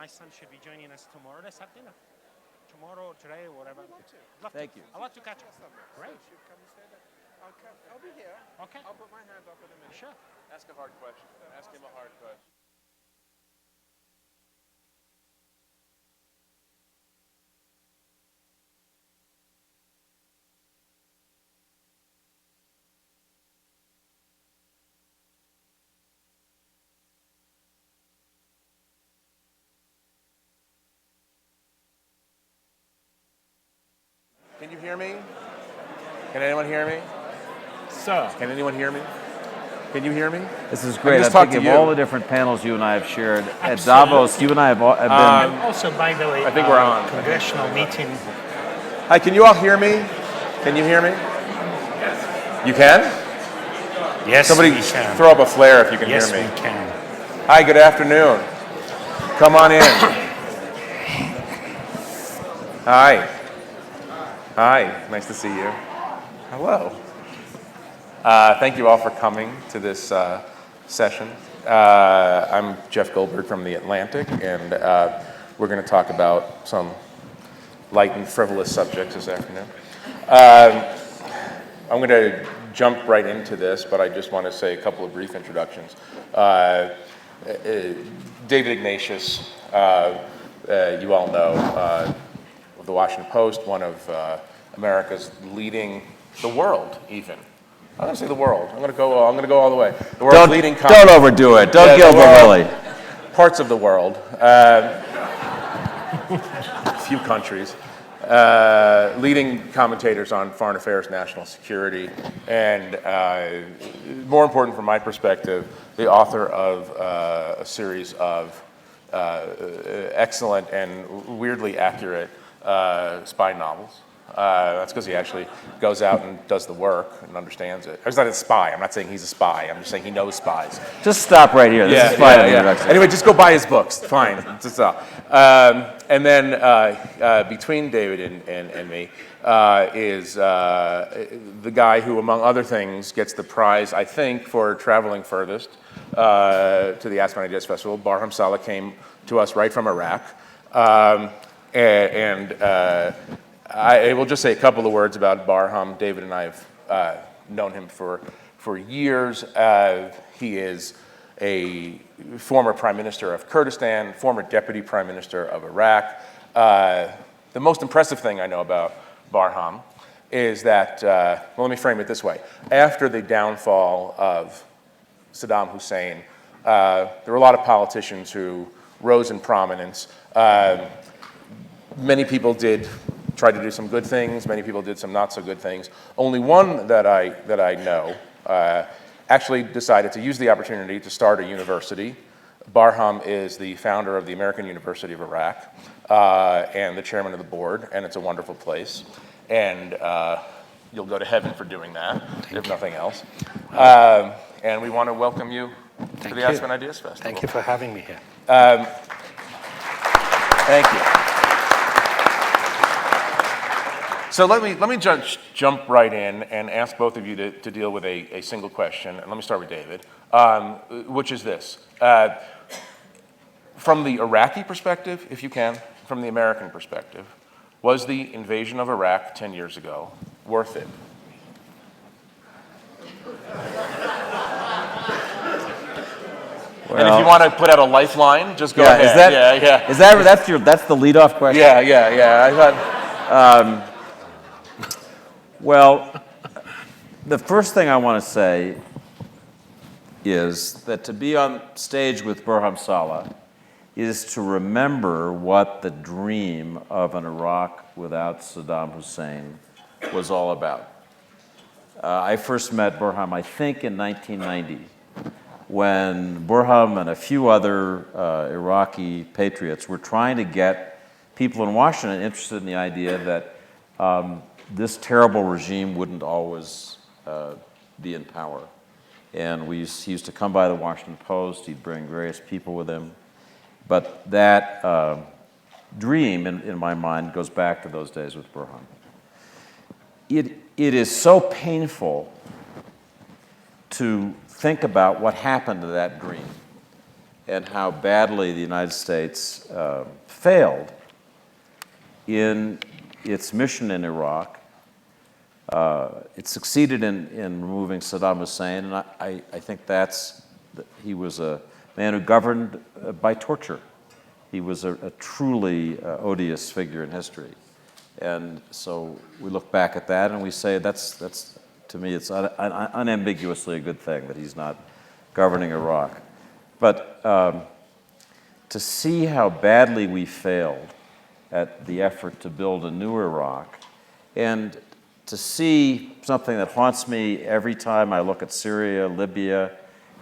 my son should be joining us tomorrow. Let's have dinner. Tomorrow, today, or whatever. Thank you. I'd love to catch up. Great. I'll be here. Okay. I'll put my hand up in a minute. Sure. Ask a hard question. Ask him a hard question. Can you hear me? Can anyone hear me? Sir. Can anyone hear me? Can you hear me? This is great. just I'm talked to thinking of all you. the different panels you and I have shared. At Absolutely. Davos, you and I have been... And also, by the way, I think we're on. Congressional meeting. Hi, can you all hear me? Can you hear me? Yes. You can? Yes, Somebody we can. throw up a flare if you can Yes, hear me. we can. Hi, good afternoon. Come on in. Hi. Hi, nice to see you. Hello. Thank you all for coming to this session. I'm Jeff Goldberg from The Atlantic, and we're going to talk about some light and frivolous subjects this afternoon. I'm going to jump right into this, but I just want to say a couple of brief introductions. David Ignatius, you all know, of the Washington Post, one of America's leading, the world even. I'm going to say the world. I'm going to go all the way. The world's leading. Don't overdo it. Don't Gilbert Lilly. Parts of the world, a few countries, leading commentators on foreign affairs, national security, and more important from my perspective, the author of a series of excellent and weirdly accurate spy novels. That's because he actually goes out and does the work and understands it. He's not a spy. I'm not saying he's a spy. I'm just saying he knows spies. Just stop right here. This is fine. Anyway, just go buy his books. Fine. That's all. And then between David and me is the guy who, among other things, gets the prize, I think, for traveling furthest to the Aspen Ideas Festival. Barham Salih came to us right from Iraq. I will just say a couple of words about Barham. David and I have known him for years. He is a former prime minister of Kurdistan, former deputy prime minister of Iraq. The most impressive thing I know about Barham is that, well, let me frame it this way. After the downfall of Saddam Hussein, there were a lot of politicians who rose in prominence. Many people tried to do some good things. Many people did some not so good things. Only one that I know actually decided to use the opportunity to start a university. Barham is the founder of the American University of Iraq and the chairman of the board, and it's a wonderful place. And you'll go to heaven for doing that, if nothing else. And we want to welcome you to the Aspen Ideas Festival. Thank you for having me here. Thank you. So let me jump right in and ask both of you to deal with a single question. And let me start with David, which is this. From the Iraqi perspective, if you can, from the American perspective, was the invasion of Iraq 10 years ago worth it? Well, and if you want to put out a lifeline, just go ahead. That's the leadoff question? Yeah. I thought. Well, the first thing I want to say is that to be on stage with Barham Salih is to remember what the dream of an Iraq without Saddam Hussein was all about. I first met Barham, I think, in 1990, when Barham and a few other Iraqi patriots were trying to get people in Washington interested in the idea that this terrible regime wouldn't always be in power. And he used to come by the Washington Post. He'd bring various people with him. But that dream, in my mind, goes back to those days with Barham. It is so painful to think about what happened to that dream. and how badly the United States failed in its mission in Iraq. It succeeded in removing Saddam Hussein, and I think he was a man who governed by torture. He was a truly odious figure in history. And so we look back at that and we say that's to me, it's unambiguously a good thing that he's not governing Iraq. But to see how badly we failed at the effort to build a new Iraq, and to see something that haunts me every time I look at Syria, Libya,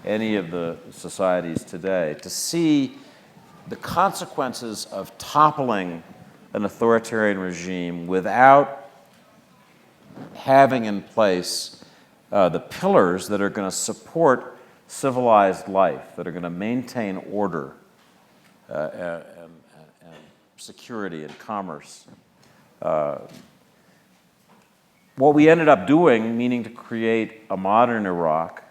any of the societies today, to see the consequences of toppling an authoritarian regime without having in place the pillars that are going to support civilized life, that are going to maintain order and security and commerce. What we ended up doing, meaning to create a modern Iraq,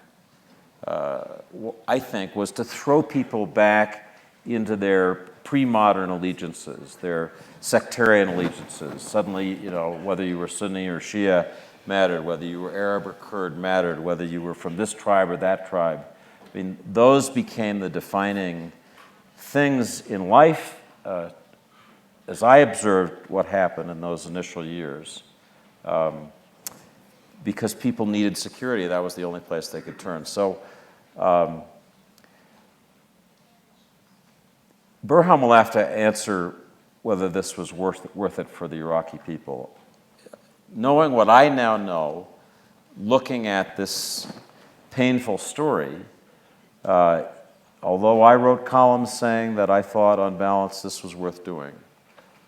I think, was to throw people back into their pre-modern allegiances, their sectarian allegiances. Suddenly, whether you were Sunni or Shia mattered, whether you were Arab or Kurd mattered, whether you were from this tribe or that tribe. I mean, those became the defining things in life. As I observed what happened in those initial years, because people needed security, that was the only place they could turn. So Barham will have to answer whether this was worth it for the Iraqi people. Knowing what I now know, looking at this painful story, although I wrote columns saying that I thought on balance this was worth doing,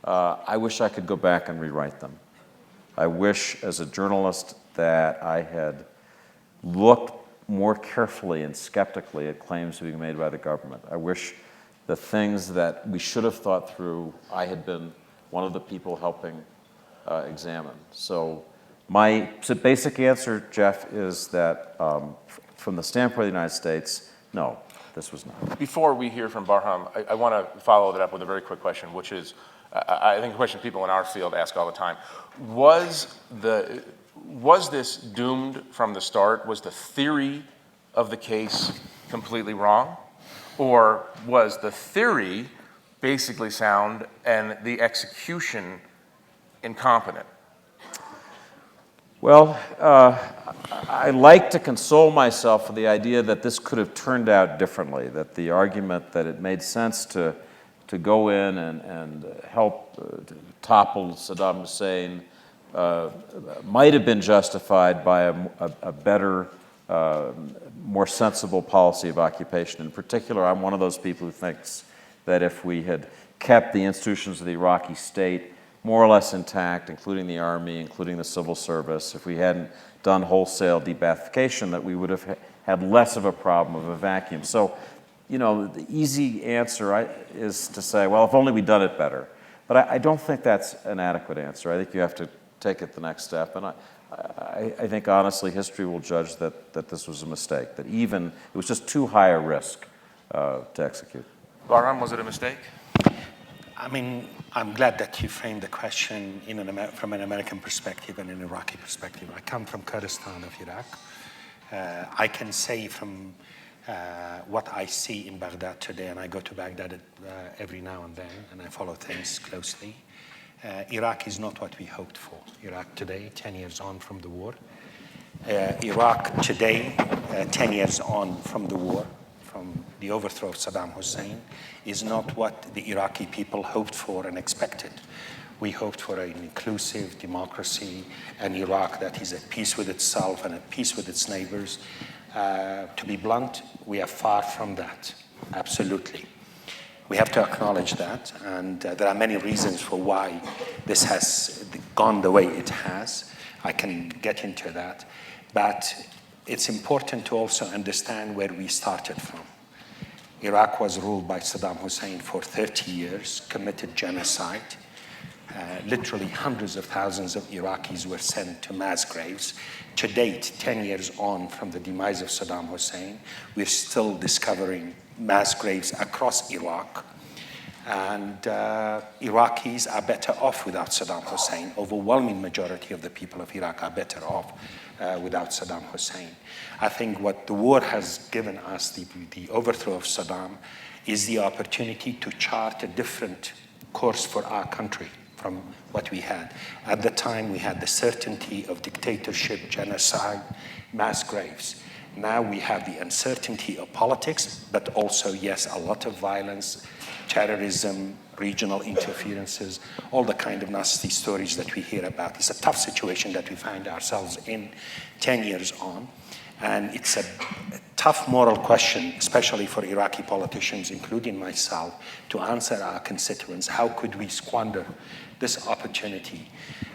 I wish I could go back and rewrite them. I wish, as a journalist, that I had looked more carefully and skeptically at claims being made by the government. I wish the things that we should have thought through, I had been one of the people helping examine. So my basic answer, Jeff, is that from the standpoint of the United States, no, this was not. Before we hear from Barham, I want to follow that up with a very quick question, which is, I think a question people in our field ask all the time. Was this doomed from the start? Was the theory of the case completely wrong? Or was the theory basically sound and the execution incompetent? Well, I like to console myself for the idea that this could have turned out differently, that the argument that it made sense to go in and help topple Saddam Hussein might have been justified by a better, more sensible policy of occupation. In particular, I'm one of those people who thinks that if we had kept the institutions of the Iraqi state more or less intact, including the army, including the civil service, if we hadn't done wholesale de-Baathification, that we would have had less of a problem of a vacuum. So, the easy answer is to say, well, if only we'd done it better. But I don't think that's an adequate answer. I think you have to take it the next step. And I think, honestly, history will judge that this was a mistake, that it was just too high a risk to execute. Barham, was it a mistake? I mean, I'm glad that you framed the question from an American perspective and an Iraqi perspective. I come from Kurdistan of Iraq. I can say from what I see in Baghdad today, and I go to Baghdad every now and then, and I follow things closely. Iraq is not what we hoped for. Iraq today, 10 years on from the war. Iraq today, 10 years on from the war, from the overthrow of Saddam Hussein, is not what the Iraqi people hoped for and expected. We hoped for an inclusive democracy, an Iraq that is at peace with itself and at peace with its neighbors. To be blunt, we are far from that, absolutely. We have to acknowledge that, and there are many reasons for why this has gone the way it has. I can get into that, but it's important to also understand where we started from. Iraq was ruled by Saddam Hussein for 30 years, committed genocide. Literally hundreds of thousands of Iraqis were sent to mass graves. To date, 10 years on from the demise of Saddam Hussein, we're still discovering mass graves across Iraq. And Iraqis are better off without Saddam Hussein. Overwhelming majority of the people of Iraq are better off without Saddam Hussein. I think what the war has given us, the overthrow of Saddam, is the opportunity to chart a different course for our country from what we had. At the time, we had the certainty of dictatorship, genocide, mass graves. Now we have the uncertainty of politics, but also, yes, a lot of violence, terrorism, regional interferences, all the kind of nasty stories that we hear about. It's a tough situation that we find ourselves in 10 years on. And it's a tough moral question, especially for Iraqi politicians, including myself, to answer our constituents. How could we squander this opportunity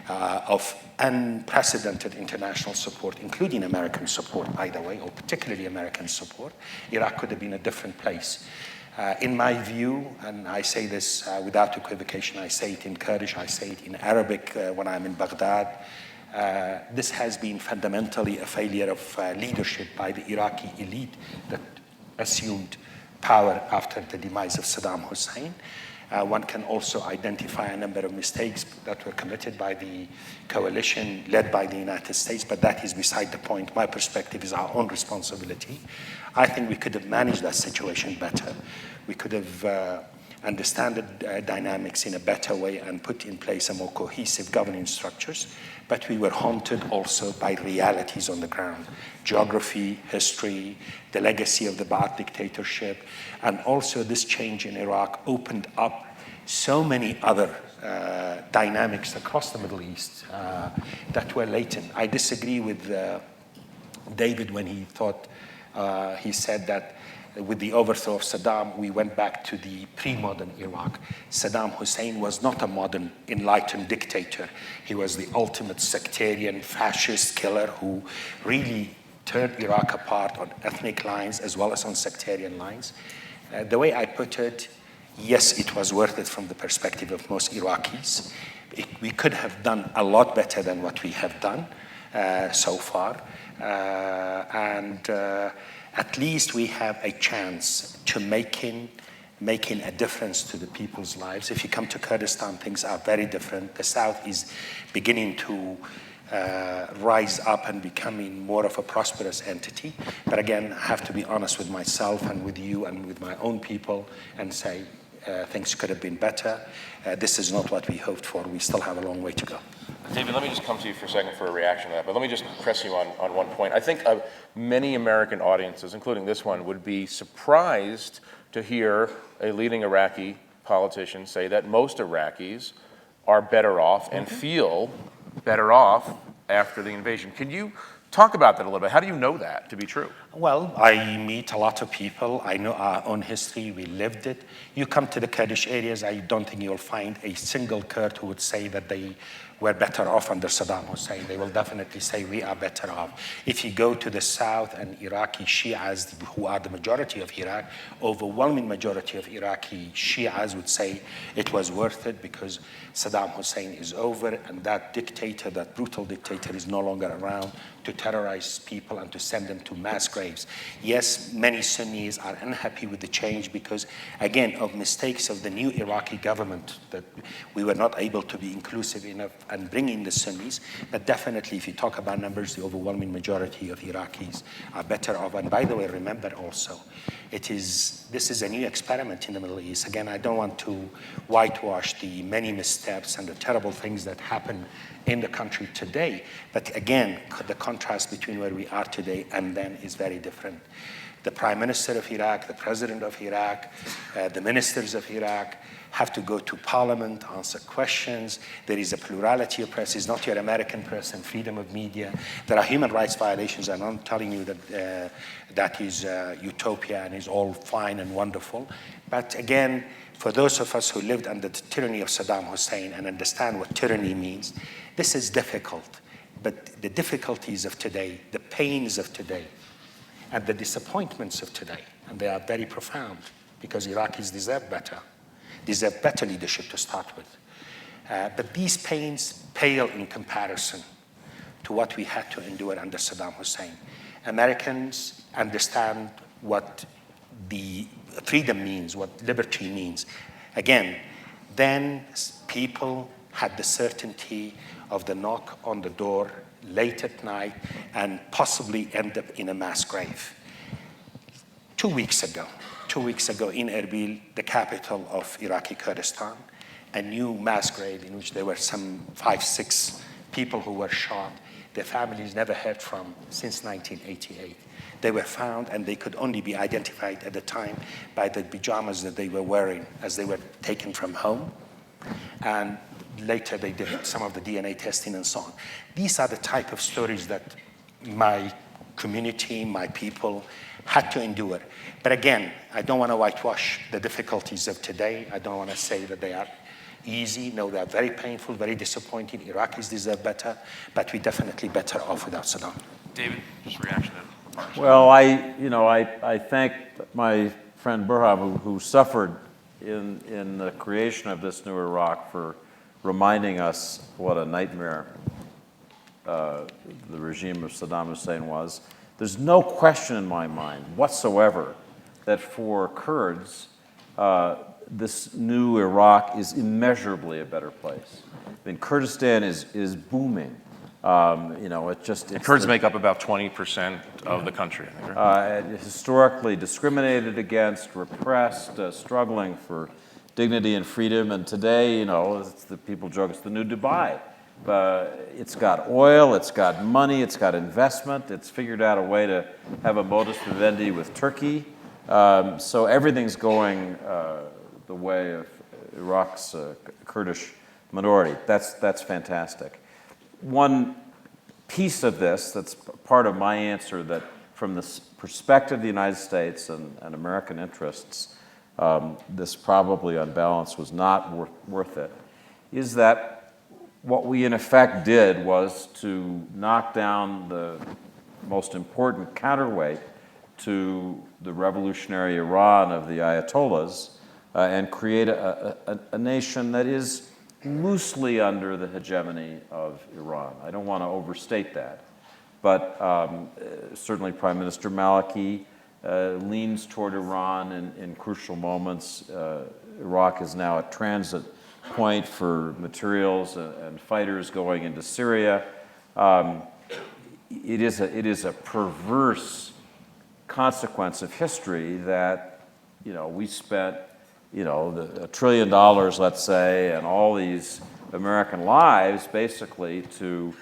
of unprecedented international support, including American support, by the way, or particularly American support? Iraq could have been a different place. In my view, and I say this without equivocation, I say it in Kurdish, I say it in Arabic when I'm in Baghdad, this has been fundamentally a failure of leadership by the Iraqi elite that assumed power after the demise of Saddam Hussein. One can also identify a number of mistakes that were committed by the coalition led by the United States, but that is beside the point. My perspective is our own responsibility. I think we could have managed that situation better. We could have understood the dynamics in a better way and put in place a more cohesive governing structures, but we were haunted also by realities on the ground. Geography, history, the legacy of the Ba'ath dictatorship, and also this change in Iraq opened up so many other dynamics across the Middle East that were latent. I disagree with David when he said that with the overthrow of Saddam, we went back to the pre-modern Iraq. Saddam Hussein was not a modern, enlightened dictator. He was the ultimate sectarian, fascist killer who really turned Iraq apart on ethnic lines as well as on sectarian lines. The way I put it, yes, it was worth it from the perspective of most Iraqis. We could have done a lot better than what we have done so far. At least we have a chance to making a difference to the people's lives. If you come to Kurdistan, things are very different. The South is beginning to rise up and becoming more of a prosperous entity. But again, I have to be honest with myself and with you and with my own people and say things could have been better. This is not what we hoped for. We still have a long way to go. David, let me just come to you for a second for a reaction to that, but let me just press you on one point. I think many American audiences, including this one, would be surprised to hear a leading Iraqi politician say that most Iraqis are better off and feel better off after the invasion. Can you talk about that a little bit? How do you know that to be true? Well, I meet a lot of people. I know our own history. We lived it. You come to the Kurdish areas, I don't think you'll find a single Kurd who would say that they were better off under Saddam Hussein. They will definitely say we are better off. If you go to the south and Iraqi Shias, who are the majority of Iraq, overwhelming majority of Iraqi Shias would say it was worth it because Saddam Hussein is over and that dictator, that brutal dictator is no longer around to terrorize people and to send them to mass graves. Yes, many Sunnis are unhappy with the change because, again, of mistakes of the new Iraqi government that we were not able to be inclusive enough and bring in the Sunnis. But definitely, if you talk about numbers, the overwhelming majority of Iraqis are better off. And by the way, remember also, this is a new experiment in the Middle East. Again, I don't want to whitewash the many missteps and the terrible things that happen in the country today. But again, the contrast between where we are today and then is very different. The Prime Minister of Iraq, the President of Iraq, the ministers of Iraq have to go to Parliament, answer questions. There is a plurality of press. It's not your American press and freedom of media. There are human rights violations. I'm not telling you that that is utopia and is all fine and wonderful. But again, for those of us who lived under the tyranny of Saddam Hussein and understand what tyranny means, this is difficult. But the difficulties of today, the pains of today, and the disappointments of today, and they are very profound because Iraqis deserve better leadership to start with. But these pains pale in comparison to what we had to endure under Saddam Hussein. Americans understand what the freedom means, what liberty means. Again, then people had the certainty of the knock on the door late at night and possibly end up in a mass grave. 2 weeks ago in Erbil, the capital of Iraqi Kurdistan, a new mass grave in which there were some 5-6 people who were shot. Their families never heard from since 1988. They were found and they could only be identified at the time by the pajamas that they were wearing as they were taken from home. And later they did some of the DNA testing and so on. These are the type of stories that my community, my people had to endure. But again, I don't want to whitewash the difficulties of today. I don't want to say that they are easy. No, they are very painful, very disappointing. Iraqis deserve better, but we're definitely better off without Saddam. David, just reaction to Well, I thank my friend Barham, who suffered in the creation of this new Iraq, for reminding us what a nightmare the regime of Saddam Hussein was. There's no question in my mind whatsoever that for Kurds, this new Iraq is immeasurably a better place. I mean, Kurdistan is booming. Kurds make up about 20% of the country, I think, right? Historically discriminated against, repressed, struggling for dignity and freedom. And today, people joke, it's the new Dubai. It's got oil, it's got money, it's got investment. It's figured out a way to have a modus vivendi with Turkey. So everything's going the way of Iraq's Kurdish minority. That's fantastic. One piece of this that's part of my answer, that from the perspective of the United States and American interests, this probably on balance was not worth it, is that what we in effect did was to knock down the most important counterweight to the revolutionary Iran of the Ayatollahs and create a nation that is loosely under the hegemony of Iran. I don't want to overstate that, but certainly Prime Minister Maliki leans toward Iran in crucial moments. Iraq is now a transit point for materials and fighters going into Syria. It is a perverse consequence of history that we spent $1 trillion, let's say, and all these American lives basically to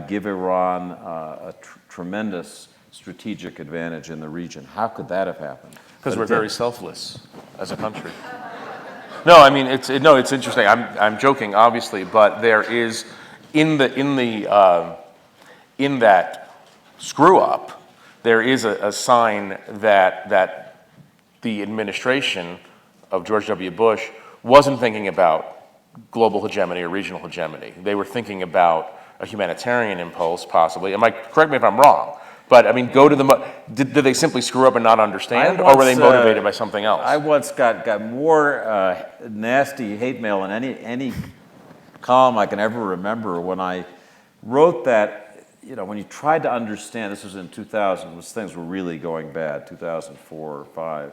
give Iran a tremendous strategic advantage in the region. How could that have happened? Because we're very selfless as a country. No, I mean it's interesting. I'm joking, obviously, but there is in that screw up, there is a sign that the administration of George W. Bush wasn't thinking about global hegemony or regional hegemony. They were thinking about a humanitarian impulse, possibly. Correct me if I'm wrong, but I mean, did they simply screw up and not understand, or were they motivated by something else? I once got more nasty hate mail in any column I can ever remember when I wrote that, when you tried to understand, this was in 2000, when things were really going bad, 2004 or 5,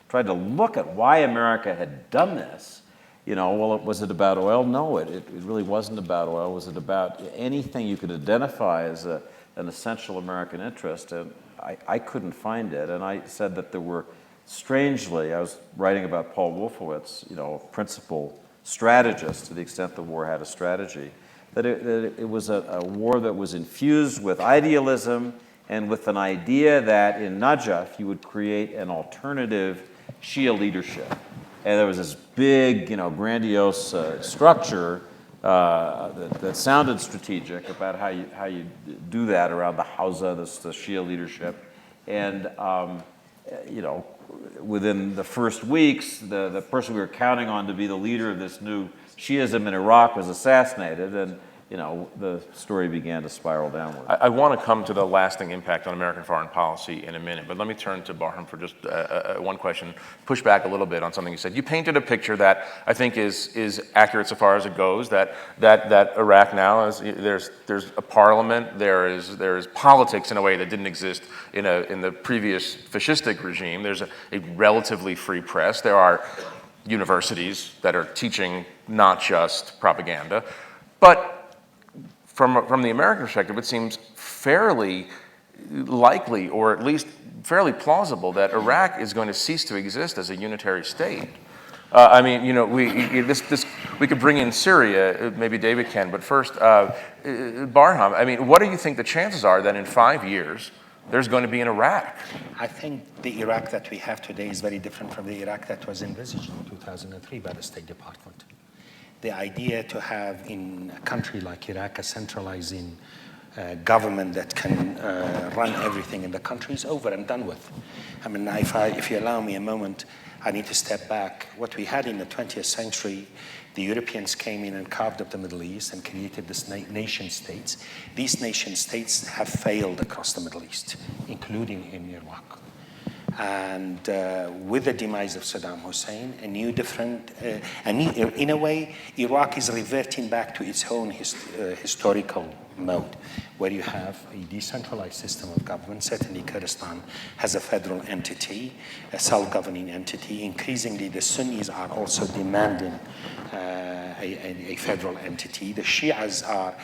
tried to look at why America had done this. Was it about oil? No, it really wasn't about oil. Was it about anything you could identify as an essential American interest? And I couldn't find it. And I said that there were, strangely, I was writing about Paul Wolfowitz, a principal strategist to the extent the war had a strategy, that it was a war that was infused with idealism and with an idea that in Najaf you would create an alternative Shia leadership. And there was this big, grandiose structure that sounded strategic about how you do that around the Hausa, the Shia leadership. And, within the first weeks, the person we were counting on to be the leader of this new Shiism in Iraq was assassinated, and the story began to spiral downward. I want to come to the lasting impact on American foreign policy in a minute, but let me turn to Barham for just one question, push back a little bit on something you said. You painted a picture that I think is accurate so far as it goes, that Iraq now is, there's a parliament, there is politics in a way that didn't exist in the previous fascistic regime. There's a relatively free press. There are universities that are teaching not just propaganda, but from the American perspective, it seems fairly likely, or at least fairly plausible, that Iraq is going to cease to exist as a unitary state. I mean, we could bring in Syria, maybe David can, but first, Barham, I mean, what do you think the chances are that in 5 years, there's going to be an Iraq? I think the Iraq that we have today is very different from the Iraq that was envisaged in 2003 by the State Department. The idea to have in a country like Iraq a centralizing government that can run everything in the country is over and done with. I mean, if you allow me a moment, I need to step back. What we had in the 20th century, the Europeans came in and carved up the Middle East and created this nation states. These nation states have failed across the Middle East, including in Iraq. And with the demise of Saddam Hussein, in a way, Iraq is reverting back to its own historical mode, where you have a decentralized system of government. Certainly Kurdistan has a federal entity, a self-governing entity. Increasingly, the Sunnis are also demanding a federal entity. The Shias are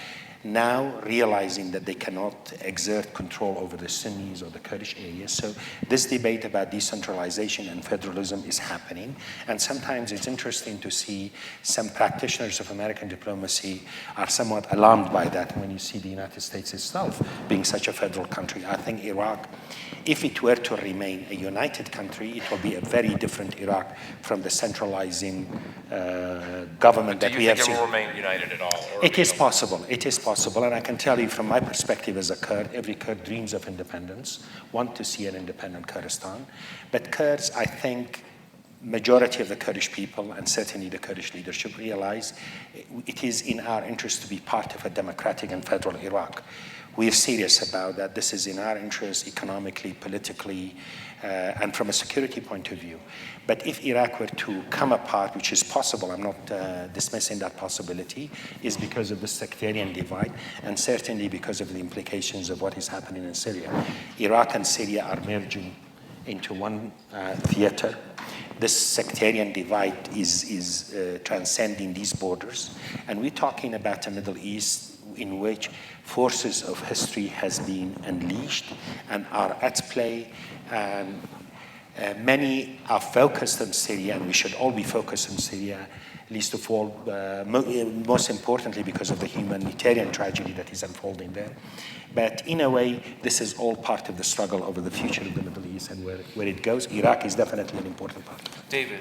now realizing that they cannot exert control over the Sunnis or the Kurdish areas. So this debate about decentralization and federalism is happening. And sometimes it's interesting to see some practitioners of American diplomacy are somewhat alarmed by that when you see the United States itself being such a federal country. I think Iraq, if it were to remain a united country, it will be a very different Iraq from the centralizing government that we have seen. Do you think it will remain united at all? It is possible. It is possible. And I can tell you from my perspective as a Kurd, every Kurd dreams of independence, want to see an independent Kurdistan. But Kurds, I think, majority of the Kurdish people, and certainly the Kurdish leadership, realize it is in our interest to be part of a democratic and federal Iraq. We are serious about that. This is in our interest economically, politically, and from a security point of view. But if Iraq were to come apart, which is possible, I'm not dismissing that possibility, is because of the sectarian divide, and certainly because of the implications of what is happening in Syria. Iraq and Syria are merging into one theater. This sectarian divide is transcending these borders. And we're talking about a Middle East in which forces of history has been unleashed and are at play. And many are focused on Syria, and we should all be focused on Syria, least of all, most importantly because of the humanitarian tragedy that is unfolding there. But in a way, this is all part of the struggle over the future of the Middle East and where it goes. Iraq is definitely an important part. David,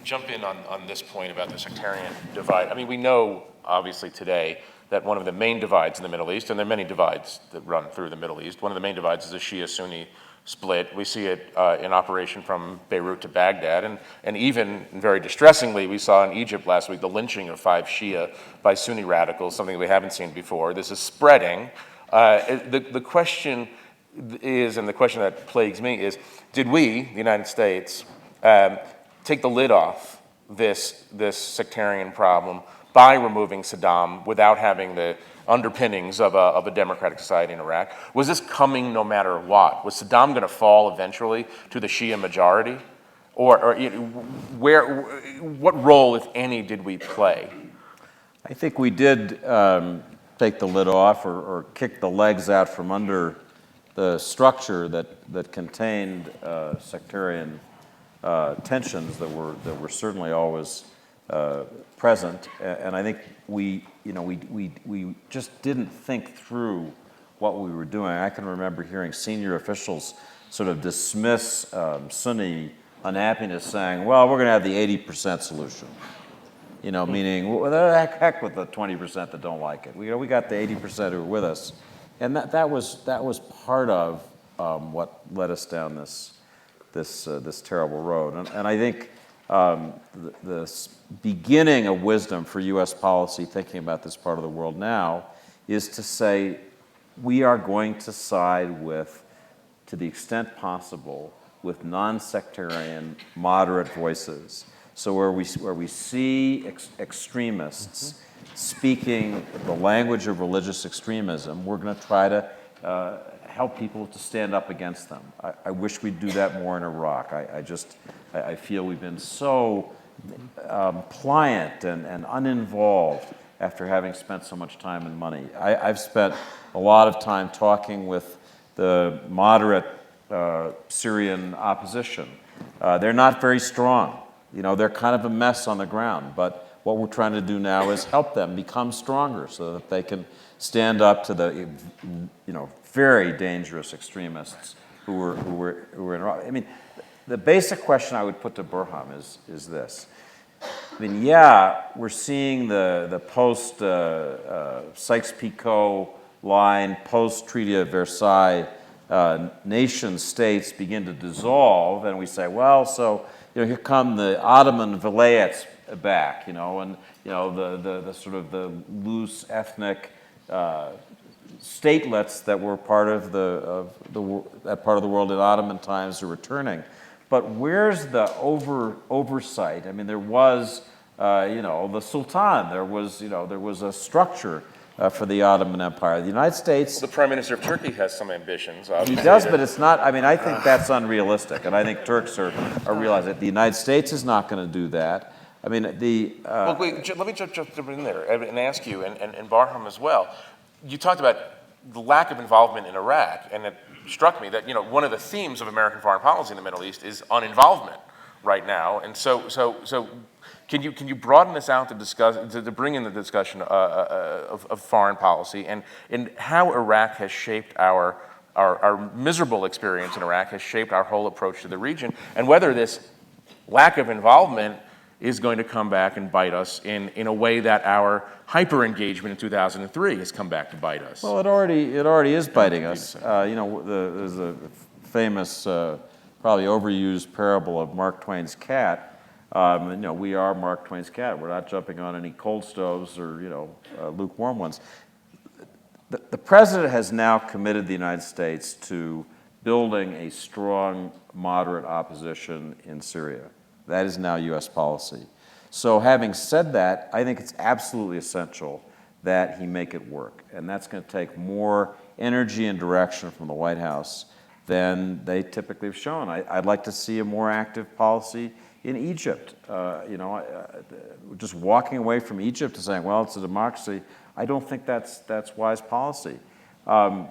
jump in on this point about the sectarian divide. I mean, we know, obviously, today that one of the main divides in the Middle East, and there are many divides that run through the Middle East, one of the main divides is the Shia-Sunni split. We see it in operation from Beirut to Baghdad, and even very distressingly, we saw in Egypt last week the lynching of 5 Shia by Sunni radicals, something we haven't seen before. This is spreading. The question is, and the question that plagues me is, did we, the United States, take the lid off this sectarian problem by removing Saddam without having the underpinnings of a democratic society in Iraq? Was this coming no matter what? Was Saddam going to fall eventually to the Shia majority? Or what role, if any, did we play? I think we did take the lid off or kick the legs out from under the structure that contained sectarian tensions that were certainly always present, and I think we just didn't think through what we were doing. I can remember hearing senior officials sort of dismiss Sunni unhappiness, saying, "Well, we're going to have the 80% solution," meaning, well, heck with the 20% that don't like it. We got the 80% who are with us, and that was part of what led us down this terrible road. And I think the beginning of wisdom for U.S. policy thinking about this part of the world now is to say we are going to side with, to the extent possible, with non-sectarian, moderate voices. So where we see extremists speaking the language of religious extremism, we're going to try to help people to stand up against them. I wish we'd do that more in Iraq. I feel we've been so pliant and uninvolved after having spent so much time and money. I've spent a lot of time talking with the moderate Syrian opposition. They're not very strong. They're kind of a mess on the ground, but what we're trying to do now is help them become stronger so that they can stand up to the very dangerous extremists who were in Iraq. I mean, the basic question I would put to Barham is this. I mean, yeah, we're seeing the post Sykes-Picot line, post Treaty of Versailles nation states begin to dissolve, and we say, well, so here come the Ottoman vilayets back, and the sort of the loose ethnic statelets that were part of that part of the world in Ottoman times are returning. But where's the oversight? I mean, there was, the Sultan. There was a structure for the Ottoman Empire. The United States. Well, the Prime Minister of Turkey has some ambitions. He does, but it's not. I mean, I think that's unrealistic, and I think Turks are realizing that the United States is not going to do that. I mean, well, wait, let me jump in there and ask you, and Barham as well. You talked about the lack of involvement in Iraq, and it struck me that one of the themes of American foreign policy in the Middle East is uninvolvement right now. And so can you broaden this out to discuss to bring in the discussion of foreign policy and how Iraq has shaped our miserable experience in Iraq has shaped our whole approach to the region, and whether this lack of involvement is going to come back and bite us in a way that our hyper-engagement in 2003 has come back to bite us. Well, it already is biting us. There's a famous, probably overused parable of Mark Twain's cat. We are Mark Twain's cat. We're not jumping on any cold stoves or lukewarm ones. The president has now committed the United States to building a strong, moderate opposition in Syria. That is now U.S. policy. So having said that, I think it's absolutely essential that he make it work. And that's going to take more energy and direction from the White House than they typically have shown. I'd like to see a more active policy in Egypt. Just walking away from Egypt and saying, well, it's a democracy, I don't think that's wise policy. The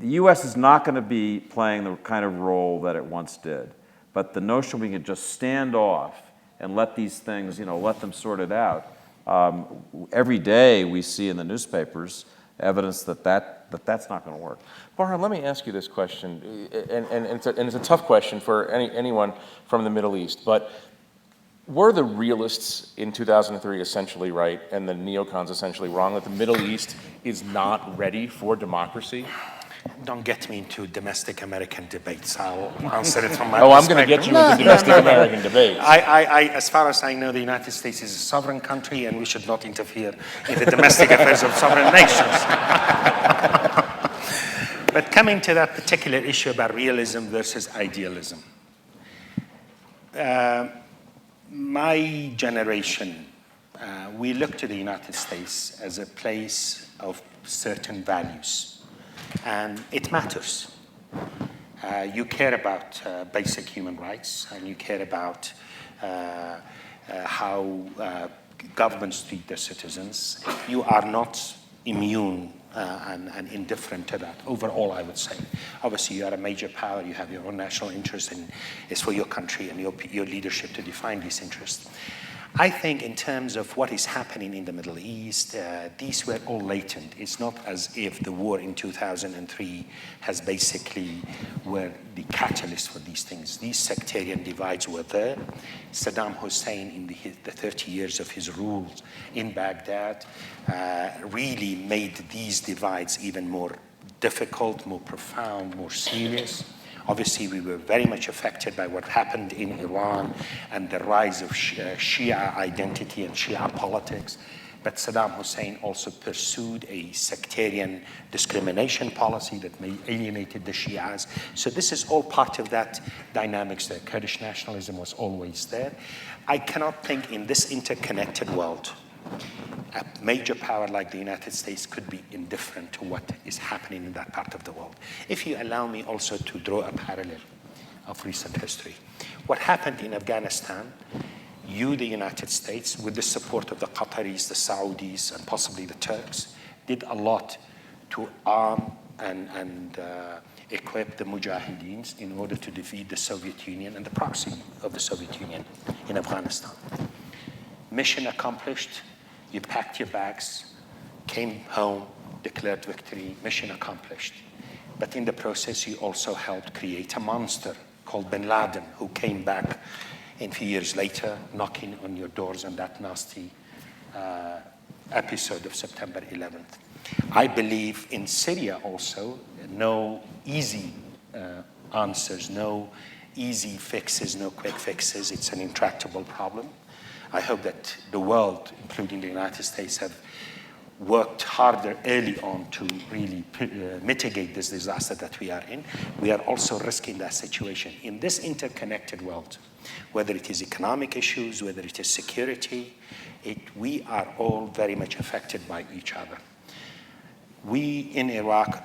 U.S. is not going to be playing the kind of role that it once did. But the notion we can just stand off and let these things, let them sort it out. Every day we see in the newspapers evidence that's not going to work. Barham, let me ask you this question, and it's a tough question for anyone from the Middle East, but were the realists in 2003 essentially right and the neocons essentially wrong, that the Middle East is not ready for democracy? Don't get me into domestic American debates. I'll answer it from my perspective. I'm going to get you into domestic American debates. As far as I know, the United States is a sovereign country, and we should not interfere in the domestic affairs of sovereign nations. But coming to that particular issue about realism versus idealism, my generation, we look to the United States as a place of certain values. And it matters. You care about basic human rights, and you care about how governments treat their citizens. You are not immune and indifferent to that. Overall, I would say. Obviously, you are a major power. You have your own national interest, and it's for your country and your leadership to define these interests. I think in terms of what is happening in the Middle East, these were all latent. It's not as if the war in 2003 has basically were the catalyst for these things. These sectarian divides were there. Saddam Hussein, in the 30 years of his rule in Baghdad, really made these divides even more difficult, more profound, more serious. Obviously, we were very much affected by what happened in Iran and the rise of Shia identity and Shia politics. But Saddam Hussein also pursued a sectarian discrimination policy that alienated the Shias. So this is all part of that dynamics there. Kurdish nationalism was always there. I cannot think in this interconnected world, a major power like the United States could be indifferent to what is happening in that part of the world. If you allow me also to draw a parallel of recent history. What happened in Afghanistan, the United States, with the support of the Qataris, the Saudis, and possibly the Turks, did a lot to arm and equip the Mujahideens in order to defeat the Soviet Union and the proxy of the Soviet Union in Afghanistan. Mission accomplished. You packed your bags, came home, declared victory, mission accomplished. But in the process, you also helped create a monster called bin Laden, who came back a few years later, knocking on your doors on that nasty episode of September 11th. I believe in Syria also, no easy answers, no easy fixes, no quick fixes. It's an intractable problem. I hope that the world, including the United States, have worked harder early on to really mitigate this disaster that we are in. We are also risking that situation. In this interconnected world, whether it is economic issues, whether it is security, we are all very much affected by each other. We in Iraq,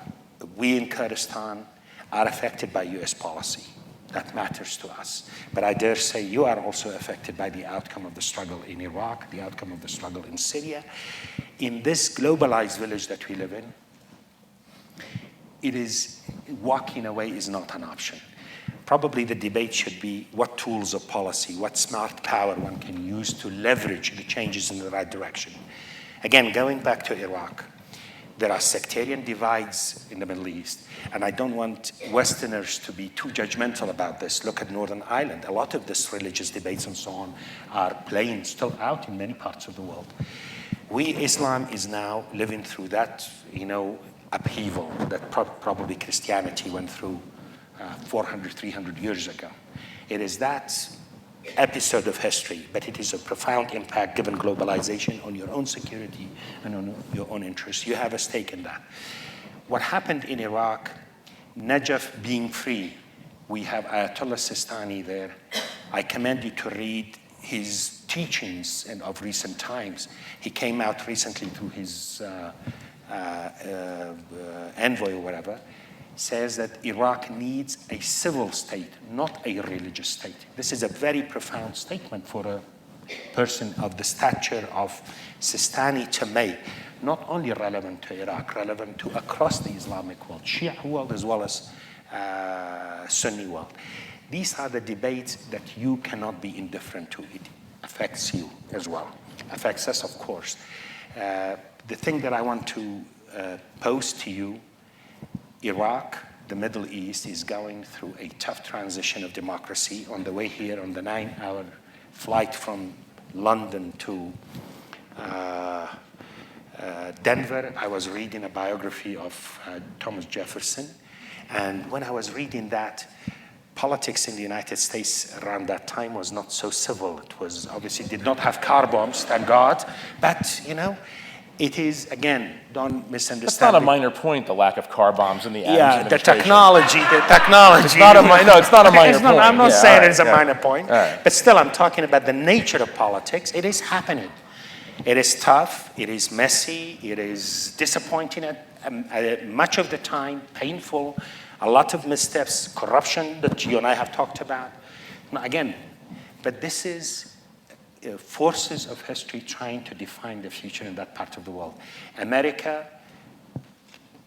we in Kurdistan are affected by US policy. That matters to us. But I dare say you are also affected by the outcome of the struggle in Iraq, the outcome of the struggle in Syria. In this globalized village that we live in, walking away is not an option. Probably the debate should be what tools of policy, what smart power one can use to leverage the changes in the right direction. Again, going back to Iraq, there are sectarian divides in the Middle East, and I don't want Westerners to be too judgmental about this. Look at Northern Ireland. A lot of this religious debates and so on are playing still out in many parts of the world. Islam is now living through that, upheaval that probably Christianity went through 400, 300 years ago. It is that episode of history, but it is a profound impact given globalization on your own security and on your own interests. You have a stake in that. What happened in Iraq, Najaf being free, we have Ayatollah Sistani there. I commend you to read his teachings of recent times. He came out recently through his envoy or whatever, says that Iraq needs a civil state, not a religious state. This is a very profound statement for a person of the stature of Sistani to make, not only relevant to Iraq, relevant to across the Islamic world, Shia world as well as Sunni world. These are the debates that you cannot be indifferent to. It affects you as well. Affects us, of course. The thing that I want to pose to you, Iraq, the Middle East, is going through a tough transition of democracy. On the way here, on the 9-hour flight from London to Denver, I was reading a biography of Thomas Jefferson. And when I was reading that, politics in the United States around that time was not so civil. It was obviously did not have car bombs, thank God. But, it is, again, don't misunderstand. That's not a minor point, the lack of car bombs in the Adams administration. The technology. It's not a minor point. I'm not saying it's a minor point. Right. But still, I'm talking about the nature of politics. It is happening. It is tough. It is messy. It is disappointing much of the time, painful, a lot of missteps, corruption that you and I have talked about. Now, again, but this is forces of history trying to define the future in that part of the world. America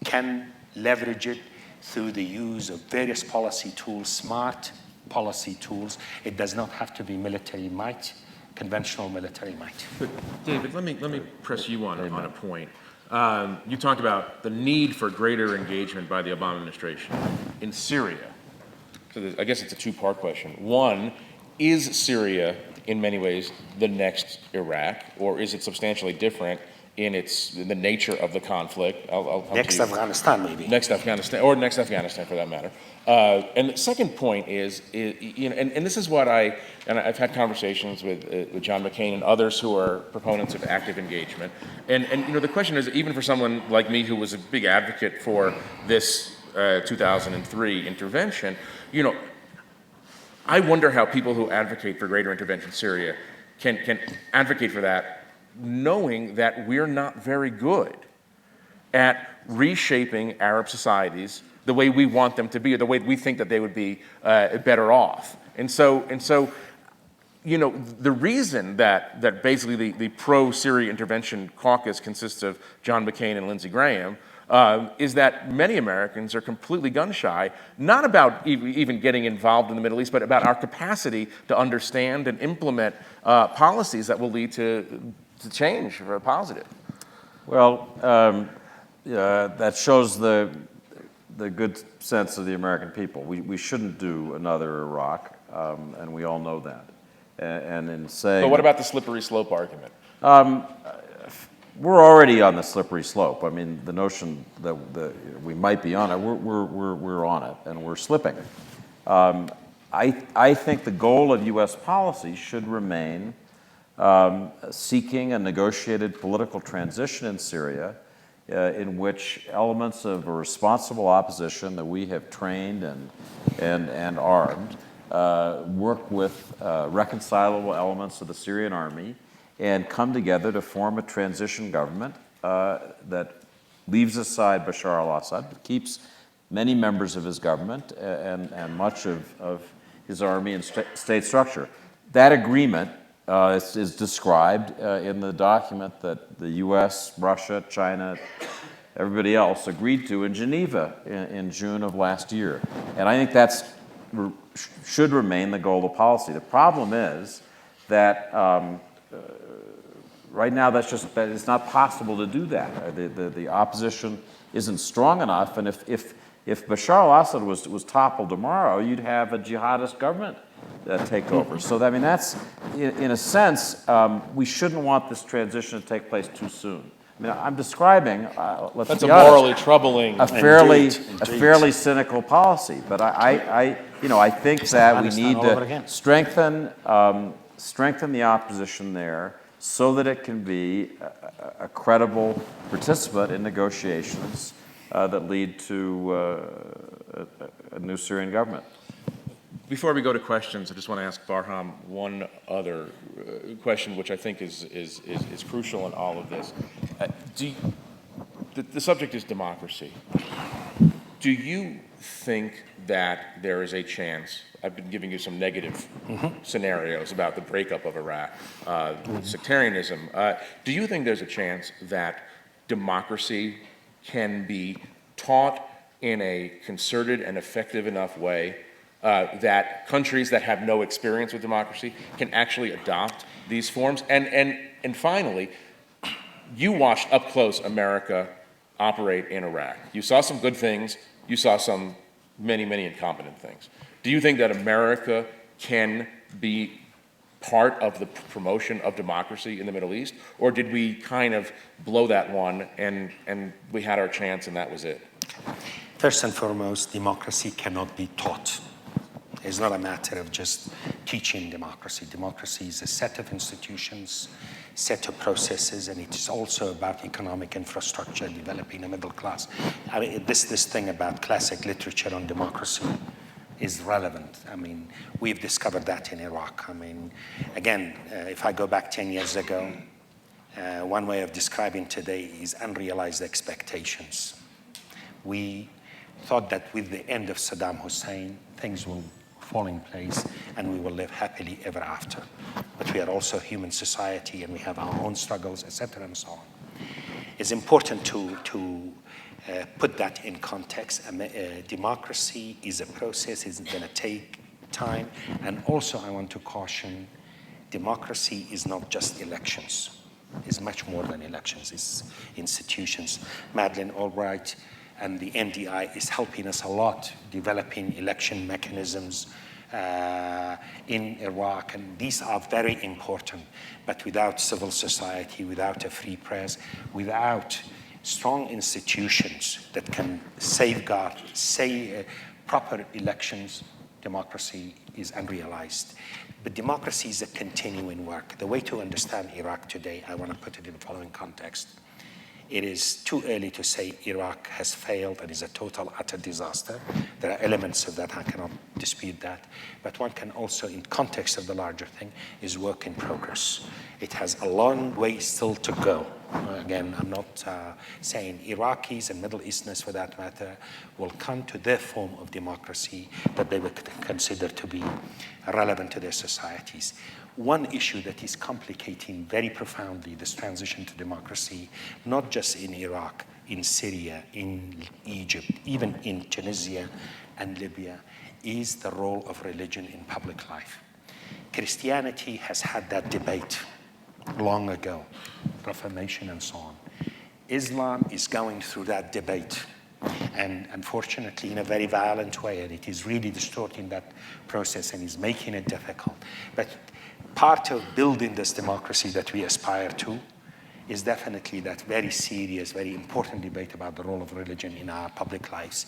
can leverage it through the use of various policy tools, smart policy tools. It does not have to be military might, conventional military might. But David, let me press you on a point. You talked about the need for greater engagement by the Obama administration in Syria. So I guess it's a two-part question. One, is Syria in many ways the next Iraq, or is it substantially different? in the nature of the conflict. I'll come Next to you. Afghanistan, maybe. Next Afghanistan for that matter. And the second point is and this is what I've had conversations with John McCain and others who are proponents of active engagement. And the question is, even for someone like me who was a big advocate for this 2003 intervention, I wonder how people who advocate for greater intervention in Syria can advocate for that, knowing that we're not very good at reshaping Arab societies the way we want them to be, or the way we think that they would be better off. And so, the reason that basically the pro-Syria intervention caucus consists of John McCain and Lindsey Graham is that many Americans are completely gun-shy, not about even getting involved in the Middle East, but about our capacity to understand and implement policies that will lead to change for a positive. Well, that shows the good sense of the American people. We shouldn't do another Iraq, and we all know that. And in saying, But what about the slippery slope argument? we're already on the slippery slope. I mean, the notion that we might be on it, we're on it, and we're slipping. I think the goal of U.S. policy should remain seeking a negotiated political transition in Syria, in which elements of a responsible opposition that we have trained and armed work with reconcilable elements of the Syrian army and come together to form a transition government that leaves aside Bashar al-Assad, but keeps many members of his government and much of his army and state structure. That agreement is described in the document that the U.S., Russia, China, everybody else agreed to in Geneva in June of last year. And I think that should remain the goal of policy. The problem is that right now that it's not possible to do that. The opposition isn't strong enough, and if Bashar al-Assad was toppled tomorrow, you'd have a jihadist government take over. So I mean, that's in a sense, we shouldn't want this transition to take place too soon. I mean, I'm describing, That's a morally troubling. a fairly cynical policy. But I think that we need to strengthen the opposition there so that it can be a credible participant in negotiations that lead to a new Syrian government. Before we go to questions, I just want to ask Barham one other question, which I think is crucial in all of this. The subject is democracy. Do you think that there is a chance? I've been giving you some negative scenarios about the breakup of Iraq, sectarianism. Do you think there's a chance that democracy can be taught in a concerted and effective enough way that countries that have no experience with democracy can actually adopt these forms? And finally, you watched up close America operate in Iraq. You saw some good things. You saw some many incompetent things. Do you think that America can be part of the promotion of democracy in the Middle East? Or did we kind of blow that one and we had our chance and that was it? First and foremost, democracy cannot be taught. It's not a matter of just teaching democracy. Democracy is a set of institutions, set of processes, and it is also about economic infrastructure, developing a middle class. I mean, this thing about classic literature on democracy is relevant. I mean, we've discovered that in Iraq. I mean, again, if I go back 10 years ago, one way of describing today is unrealized expectations. We thought that with the end of Saddam Hussein, things will fall in place and we will live happily ever after. But we are also a human society and we have our own struggles, etc. and so on. It's important to put that in context. Democracy is a process, it's going to take time. And also I want to caution, democracy is not just elections. It's much more than elections, it's institutions. Madeleine, Albright, and the NDI is helping us a lot developing election mechanisms, in Iraq, and these are very important. But without civil society, without a free press, without strong institutions that can safeguard, proper elections, democracy is unrealized. But democracy is a continuing work. The way to understand Iraq today, I want to put it in the following context. It is too early to say Iraq has failed and is a total, utter disaster. There are elements of that, I cannot dispute that. But one can also, in context of the larger thing, is work in progress. It has a long way still to go. Again, I'm not saying Iraqis and Middle Easterners, for that matter, will come to their form of democracy that they would consider to be relevant to their societies. One issue that is complicating very profoundly this transition to democracy, not just in Iraq, in Syria, in Egypt, even in Tunisia and Libya, is the role of religion in public life. Christianity has had that debate long ago, Reformation and so on. Islam is going through that debate, and unfortunately in a very violent way, and it is really distorting that process and is making it difficult. But part of building this democracy that we aspire to is definitely that very serious, very important debate about the role of religion in our public lives.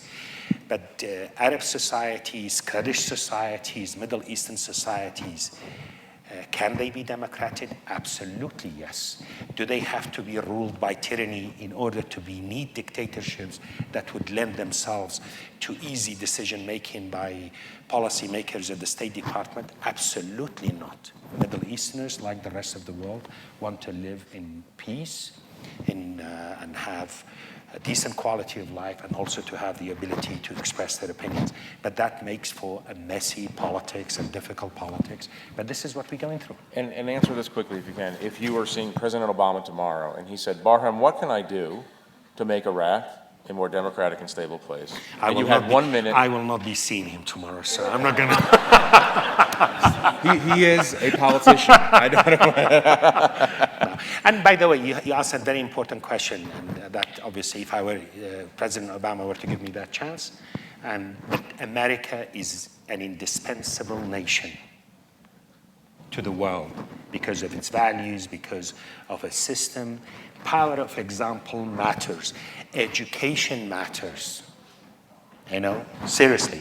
But Arab societies, Kurdish societies, Middle Eastern societies, can they be democratic? Absolutely, yes. Do they have to be ruled by tyranny in order to be neat dictatorships that would lend themselves to easy decision-making by policymakers at the State Department? Absolutely not. Middle Easterners, like the rest of the world, want to live in peace and have a decent quality of life, and also to have the ability to express their opinions. But that makes for a messy politics and difficult politics. But this is what we're going through. And answer this quickly if you can. If you were seeing President Obama tomorrow and he said, Barham, what can I do to make Iraq a more democratic and stable place? And you had 1 minute. I will not be seeing him tomorrow, so I'm not going to. He is a politician. I don't know. And by the way, you asked a very important question, and that obviously, if I were President Obama were to give me that chance, and America is an indispensable nation to the world because of its values, because of a system. Power of example matters. Education matters. Seriously.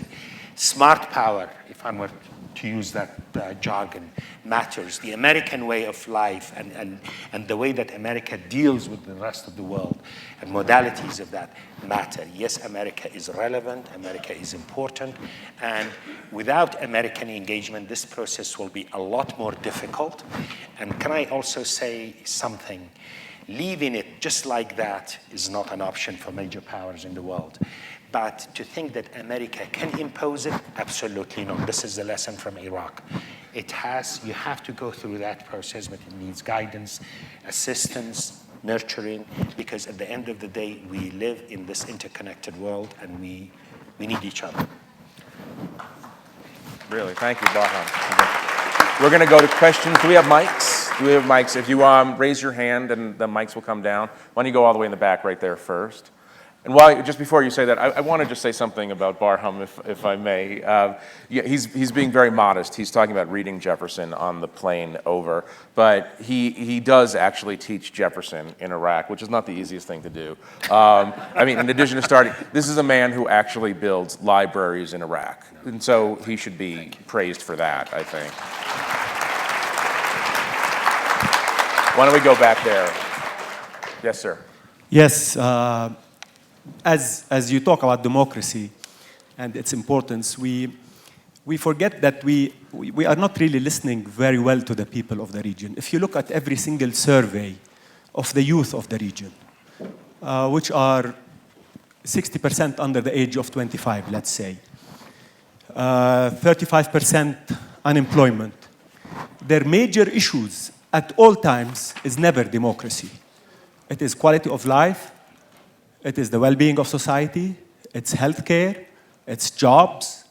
Smart power, if I were to use that jargon, matters. The American way of life and the way that America deals with the rest of the world and modalities of that matter. Yes, America is relevant, America is important, and without American engagement, this process will be a lot more difficult. And can I also say something? Leaving it just like that is not an option for major powers in the world. But to think that America can impose it, absolutely not. This is the lesson from Iraq. You have to go through that process, but it needs guidance, assistance, nurturing, because at the end of the day, we live in this interconnected world, and we need each other. Really, thank you, Barham. We're going to go to questions. Do we have mics? If you raise your hand, and the mics will come down. Why don't you go all the way in the back right there first? And just before you say that, I want to just say something about Barham, if I may. He's being very modest. He's talking about reading Jefferson on the plane over, but he does actually teach Jefferson in Iraq, which is not the easiest thing to do. In addition to starting, this is a man who actually builds libraries in Iraq, and so he should be praised for that, I think. Why don't we go back there? Yes, sir. Yes. As you talk about democracy and its importance, we forget that we are not really listening very well to the people of the region. If you look at every single survey of the youth of the region, which are 60% under the age of 25, let's say, 35% unemployment, their major issues at all times is never democracy. It is quality of life. It is the well-being of society, it's healthcare, it's jobs.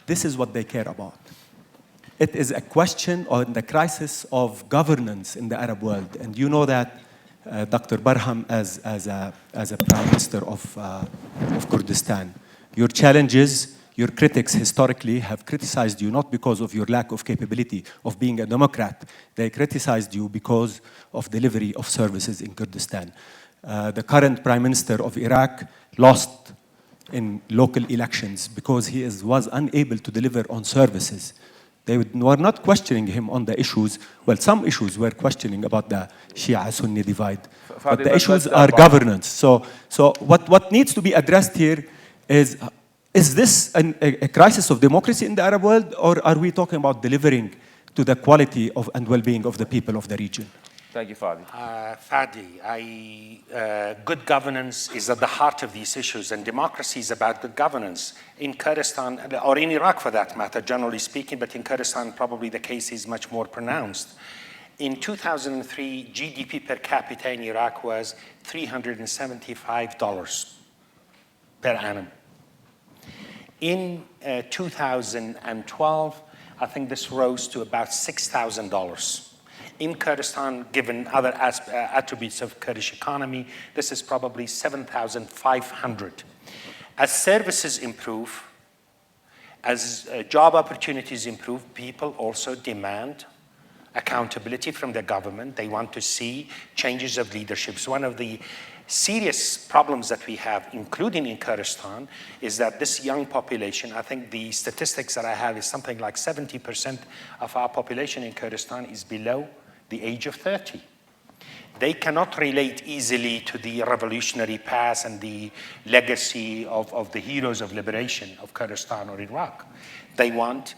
This is what they care about. It is a question on the crisis of governance in the Arab world. And you know that, Dr. Barham, as a Prime Minister of Kurdistan. Your challenges your critics historically have criticized you not because of your lack of capability of being a Democrat. They criticized you because of delivery of services in Kurdistan. The current Prime Minister of Iraq lost in local elections because he was unable to deliver on services. They were not questioning him on the issues. Well, some issues were questioning about the Shia-Sunni divide. But the issues are governance. So what needs to be addressed here is this a crisis of democracy in the Arab world, or are we talking about delivering to the quality of and well-being of the people of the region? Thank you, Fadi. Fadi, good governance is at the heart of these issues, and democracy is about good governance. In Kurdistan, or in Iraq for that matter, generally speaking, but in Kurdistan probably the case is much more pronounced. In 2003, GDP per capita in Iraq was $375 per annum. In 2012, I think this rose to about $6,000. In Kurdistan, given other attributes of Kurdish economy, this is probably 7,500. As services improve, as job opportunities improve, people also demand accountability from the government. They want to see changes of leadership. So one of the serious problems that we have, including in Kurdistan, is that this young population, I think the statistics that I have is something like 70% of our population in Kurdistan is below the age of 30. They cannot relate easily to the revolutionary past and the legacy of the heroes of liberation of Kurdistan or Iraq. They want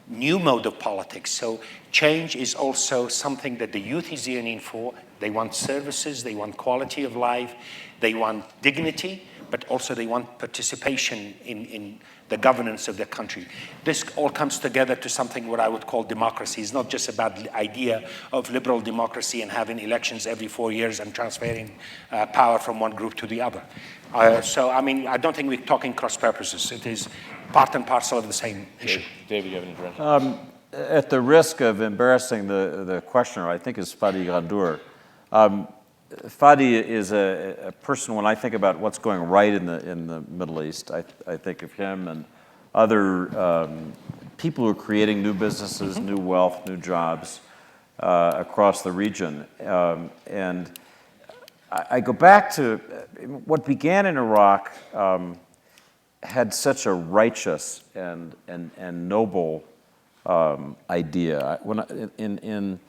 new mode of politics. So change is also something that the youth is yearning for. They want services, they want quality of life, they want dignity, but also they want participation in the governance of the country. This all comes together to something what I would call democracy. It's not just about the idea of liberal democracy and having elections every 4 years and transferring power from one group to the other. So, I mean, I don't think we're talking cross purposes. It is part and parcel of the same issue. David, you have an intervention? At the risk of embarrassing the questioner, I think is Fadi Ghandour. Fadi is a person, when I think about what's going right in the Middle East, I think of him and other people who are creating new businesses, new wealth, new jobs across the region. And I go back to what began in Iraq had such a righteous and noble idea. In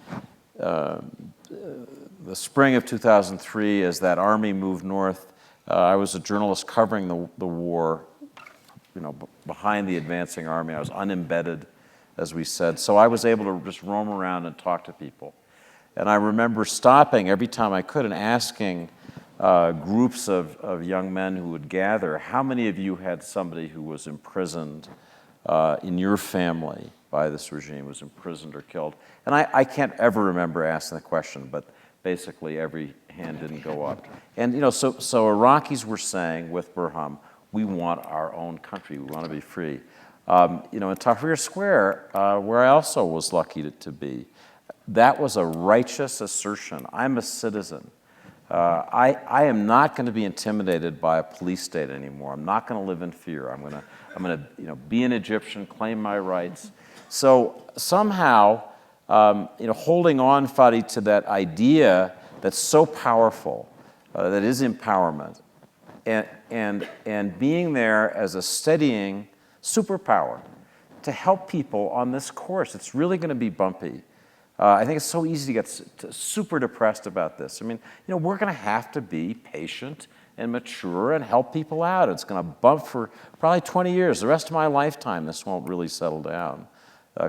the spring of 2003, as that army moved north, I was a journalist covering the war, behind the advancing army. I was unembedded, as we said. So I was able to just roam around and talk to people. And I remember stopping every time I could and asking groups of young men who would gather, how many of you had somebody who was imprisoned in your family by this regime, was imprisoned or killed? And I can't ever remember asking the question, but basically every hand didn't go up. And so Iraqis were saying with Barham, we want our own country, we want to be free. In Tahrir Square, where I also was lucky to be, that was a righteous assertion. I'm a citizen. I am not going to be intimidated by a police state anymore. I'm not going to live in fear. I'm going to be an Egyptian, claim my rights. So somehow, holding on, Fadi, to that idea that's so powerful, that is empowerment, and being there as a steadying superpower to help people on this course. It's really going to be bumpy. I think it's so easy to get super depressed about this. I mean, we're going to have to be patient and mature and help people out. It's going to bump for probably 20 years. The rest of my lifetime, this won't really settle down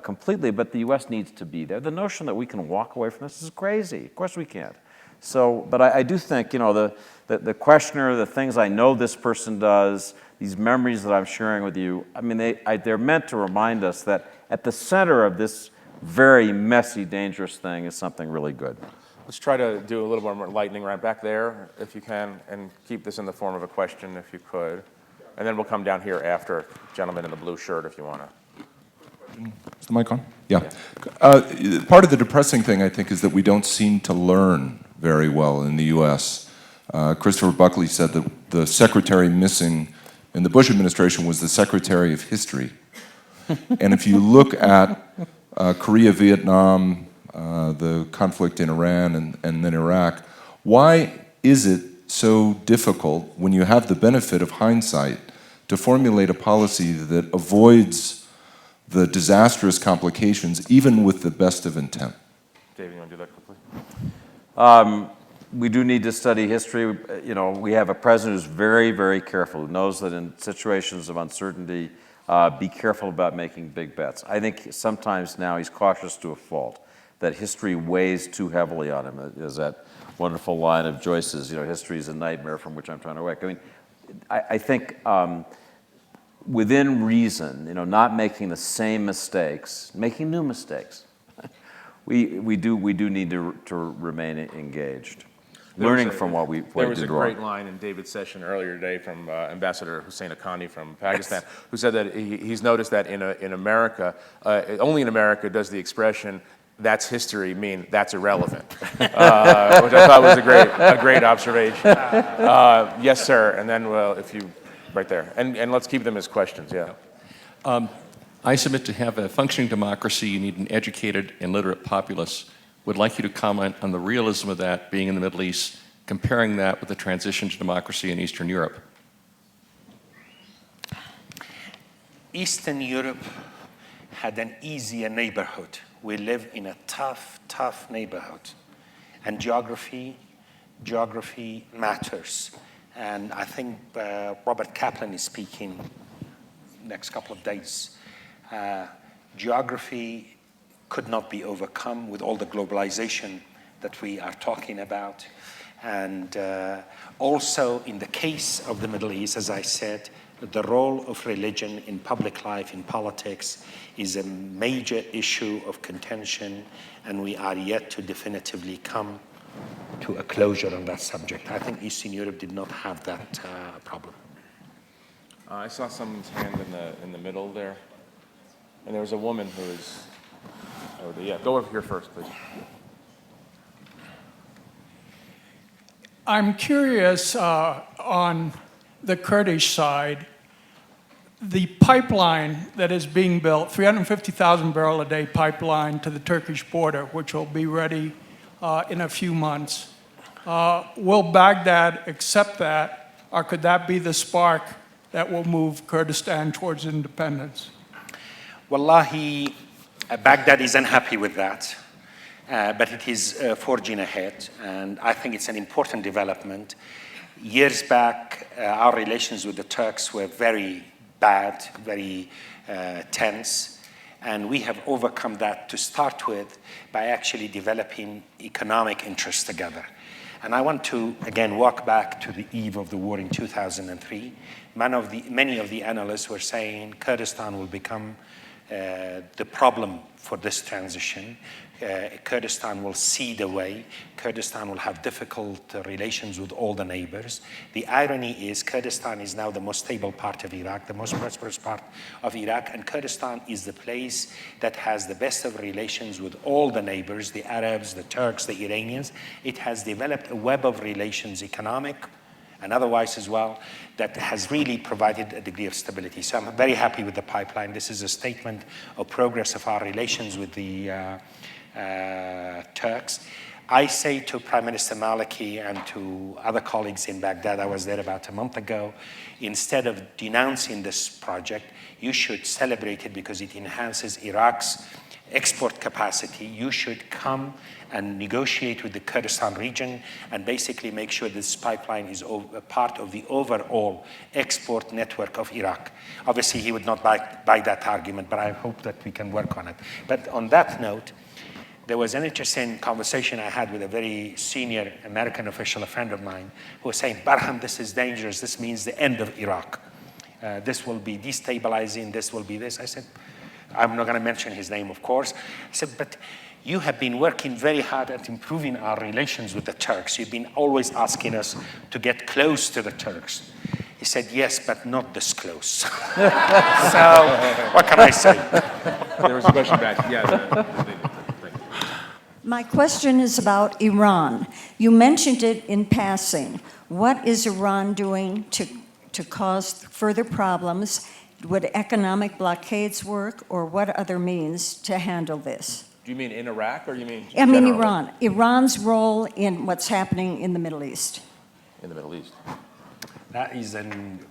completely, but the U.S. needs to be there. The notion that we can walk away from this is crazy. Of course we can't. So, but I do think, the questioner, the things I know this person does, these memories that I'm sharing with you, I mean, they're meant to remind us that at the center of this very messy, dangerous thing is something really good. Let's try to do a little more lightning right back there, if you can, and keep this in the form of a question, if you could. And then we'll come down here after, gentleman in the blue shirt, if you want to. Is the mic on? Yeah. Part of the depressing thing, I think, is that we don't seem to learn very well in the U.S. Christopher Buckley said that the secretary missing in the Bush administration was the Secretary of History. And if you look at Korea, Vietnam, the conflict in Iran and then Iraq, why is it so difficult when you have the benefit of hindsight to formulate a policy that avoids the disastrous complications even with the best of intent? David, you want to do that quickly? We do need to study history. You know, we have a president who's very, very careful, who knows that in situations of uncertainty, be careful about making big bets. I think sometimes now he's cautious to a fault, that history weighs too heavily on him. There's that wonderful line of Joyce's, you know, history is a nightmare from which I'm trying to wake. I mean, I think within reason, you know, not making the same mistakes, making new mistakes, we do need to remain engaged. Learning from what we did wrong. There was a great line in David's session earlier today from Ambassador Hussein Haqqani from Pakistan, who said that he's noticed that in America, only in America does the expression "that's history" mean that's irrelevant, which I thought was a great observation. Yes, sir. And then, well, if you, right there, and let's keep them as questions. Yeah. I submit to have a functioning democracy, you need an educated and literate populace. Would like you to comment on the realism of that being in the Middle East, comparing that with the transition to democracy in Eastern Europe. Eastern Europe had an easier neighborhood. We live in a tough neighborhood. And geography matters. And I think Robert Kaplan is speaking next couple of days. Geography could not be overcome with all the globalization that we are talking about. And also in the case of the Middle East, as I said, the role of religion in public life, in politics, is a major issue of contention, and we are yet to definitively come to a closure on that subject. I think Eastern Europe did not have that problem. I saw someone's hand in the middle there, and there was a woman who was. Oh, yeah, go over here first, please. I'm curious on the Kurdish side, the pipeline that is being built, 350,000 barrel a day pipeline to the Turkish border, which will be ready in a few months. Will Baghdad accept that, or could that be the spark that will move Kurdistan towards independence? Wallahi, Baghdad is unhappy with that, but it is forging ahead, and I think it's an important development. Years back, our relations with the Turks were very bad, very tense, and we have overcome that to start with by actually developing economic interests together. And I want to, again, walk back to the eve of the war in 2003. Many of the analysts were saying Kurdistan will become the problem for this transition. Kurdistan will cede away. Kurdistan will have difficult relations with all the neighbors. The irony is Kurdistan is now the most stable part of Iraq, the most prosperous part of Iraq, and Kurdistan is the place that has the best of relations with all the neighbors, the Arabs, the Turks, the Iranians. It has developed a web of relations, economic and otherwise as well, that has really provided a degree of stability. So I'm very happy with the pipeline. This is a statement of progress of our relations with the Turks. I say to Prime Minister Maliki and to other colleagues in Baghdad, I was there about a month ago, instead of denouncing this project, you should celebrate it because it enhances Iraq's export capacity. You should come and negotiate with the Kurdistan region and basically make sure this pipeline is a part of the overall export network of Iraq. Obviously, he would not buy that argument, but I hope that we can work on it. But on that note, there was an interesting conversation I had with a very senior American official, a friend of mine, who was saying, Barham, this is dangerous. This means the end of Iraq. This will be destabilizing. This will be this. I said, I'm not going to mention his name, of course. I said, but you have been working very hard at improving our relations with the Turks. You've been always asking us to get close to the Turks. He said, yes, but not this close. So, what can I say? There was a question back. Yeah. My question is about Iran. You mentioned it in passing. What is Iran doing to to cause further problems? Would economic blockades work, or what other means to handle this? Do you mean in Iraq, or you mean I mean generally? Iran. Iran's role in what's happening in the Middle East. In the Middle East. That is a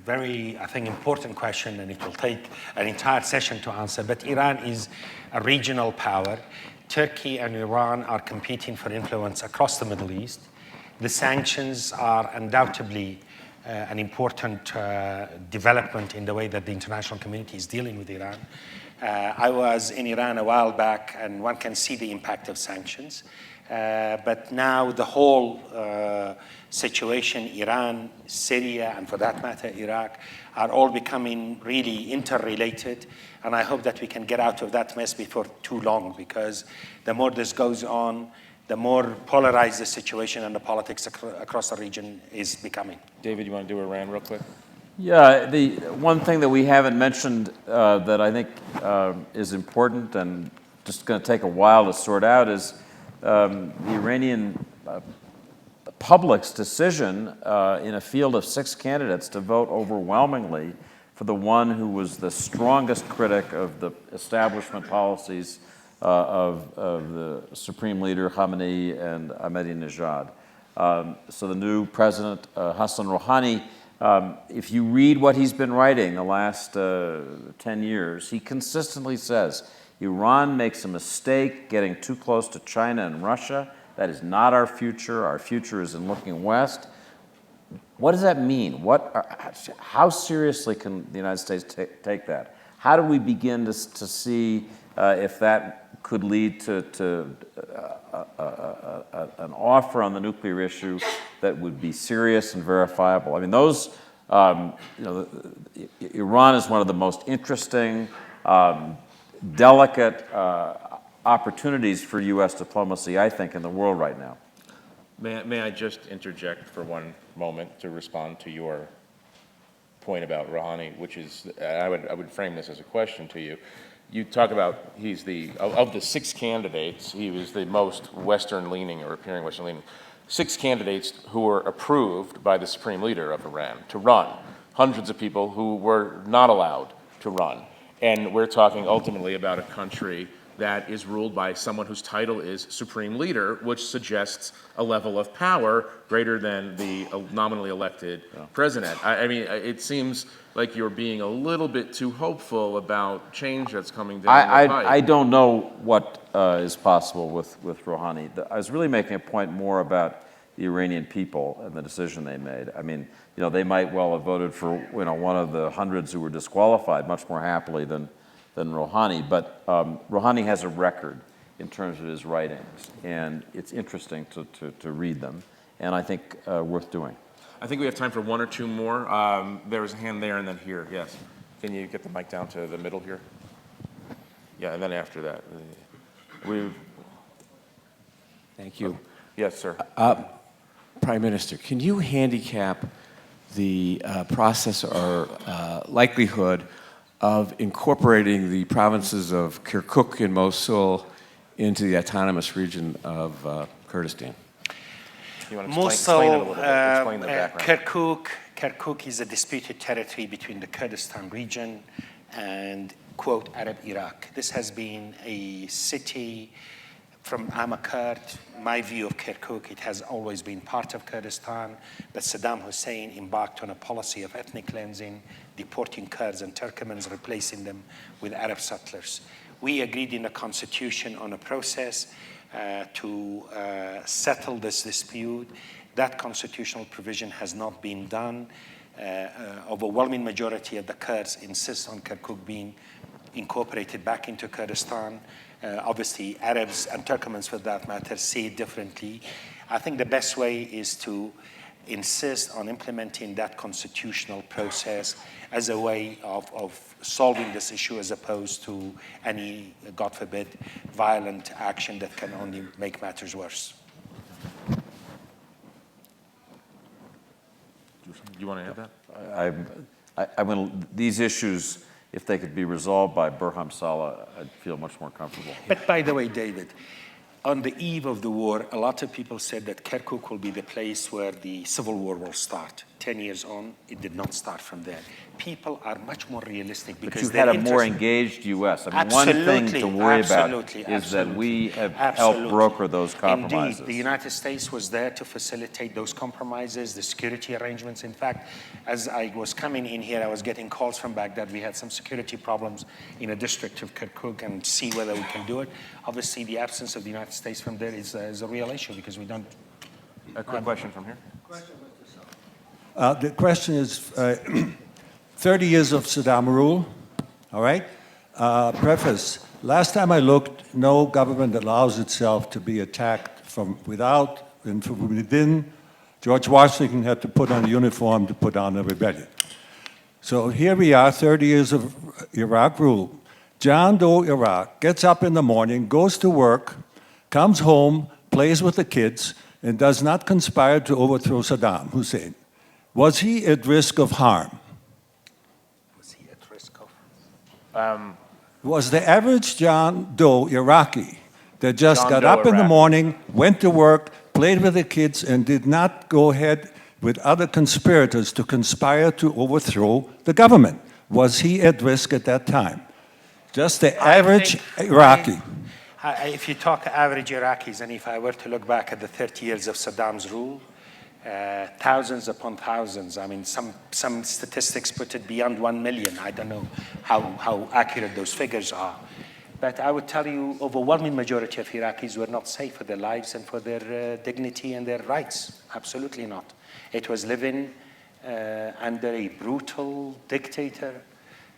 very, I think, important question, and it will take an entire session to answer. But Iran is a regional power. Turkey and Iran are competing for influence across the Middle East. The sanctions are undoubtedly an important development in the way that the international community is dealing with Iran. I was in Iran a while back, and one can see the impact of sanctions. But now the whole situation, Iran, Syria, and for that matter, Iraq, are all becoming really interrelated. And I hope that we can get out of that mess before too long, because the more this goes on, the more polarized the situation and the politics across the region is becoming. David, you want to do Iran real quick? Yeah, the one thing that we haven't mentioned that I think is important and just going to take a while to sort out is the Iranian public's decision in a field of 6 candidates to vote overwhelmingly for the one who was the strongest critic of the establishment policies of the Supreme Leader Khamenei and Ahmadinejad. So the new president, Hassan Rouhani, if you read what he's been writing the last 10 years, he consistently says, Iran makes a mistake getting too close to China and Russia. That is not our future. Our future is in looking west. What does that mean? How seriously can the United States take that? How do we begin to see if that could lead to an offer on the nuclear issue that would be serious and verifiable? I mean, those, Iran is one of the most interesting, delicate opportunities for U.S. diplomacy, I think, in the world right now. May I just interject for one moment to respond to your point about Rouhani, which is, I would frame this as a question to you. You talk about he's of the 6 candidates, he was the most Western-leaning or appearing Western-leaning. 6 candidates who were approved by the Supreme Leader of Iran to run. Hundreds of people who were not allowed to run. And we're talking ultimately about a country that is ruled by someone whose title is Supreme Leader, which suggests a level of power greater than the nominally elected president. I mean, it seems like you're being a little bit too hopeful about change that's coming down the pipe. I don't know what is possible with Rouhani. I was really making a point more about the Iranian people and the decision they made. I mean, they might well have voted for one of the hundreds who were disqualified much more happily than Rouhani, but Rouhani has a record in terms of his writings, and it's interesting to read them, and I think worth doing. I think we have time for 1 or 2 more. There was a hand there and then here, yes. Can you get the mic down to the middle here? Yeah, and then after that. Thank you. Yes, sir. Prime Minister, can you handicap the process or likelihood of incorporating the provinces of Kirkuk and Mosul into the autonomous region of Kurdistan? You want to Mosul, explain it a little bit, explain the background. Kirkuk is a disputed territory between the Kurdistan region and, quote, Arab Iraq. This has been a city I'm a Kurd. My view of Kirkuk, it has always been part of Kurdistan, but Saddam Hussein embarked on a policy of ethnic cleansing, deporting Kurds and Turkmens, replacing them with Arab settlers. We agreed in the constitution on a process to settle this dispute. That constitutional provision has not been done. Overwhelming majority of the Kurds insist on Kirkuk being incorporated back into Kurdistan. Obviously, Arabs and Turkmens, for that matter, see it differently. I think the best way is to insist on implementing that constitutional process as a way of solving this issue, as opposed to any, God forbid, violent action that can only make matters worse. You want to add that? I mean, these issues, if they could be resolved by Barham Salih, I'd feel much more comfortable. But by the way, David, on the eve of the war, a lot of people said that Kirkuk will be the place where the civil war will start. 10 years on, it did not start from there. People are much more realistic But because you've they're had a more interested. engaged U.S. I mean, one thing Absolutely, to worry about absolutely, is that we have absolutely. helped broker those compromises. Indeed, the United States was there to facilitate those compromises, the security arrangements. In fact, as I was coming in here, I was getting calls from Baghdad. We had some security problems in a district of Kirkuk and see whether we can do it. Obviously, the absence of the United States from there is a real issue because we don't. A quick question from here. The question is 30 years of Saddam rule, all right? Preface, last time I looked, no government allows itself to be attacked from without and from within. George Washington had to put on a uniform to put down a rebellion. So here we are, 30 years of Iraq rule. John Doe Iraq gets up in the morning, goes to work, comes home, plays with the kids, and does not conspire to overthrow Saddam Hussein. Was he at risk of harm? Was he at risk of? Was the average John Doe Iraqi that just John got Doe up in the Iraqi. morning, went to work, played with the kids, and did not go ahead with other conspirators to conspire to overthrow the government? Was he at risk at that time? Just the average Iraqi. If you talk average Iraqis, and if I were to look back at the 30 years of Saddam's rule, thousands upon thousands. I mean, some statistics put it beyond 1 million. I don't know how accurate those figures are. But I would tell you, overwhelming majority of Iraqis were not safe for their lives and for their dignity and their rights. Absolutely not. It was living under a brutal dictator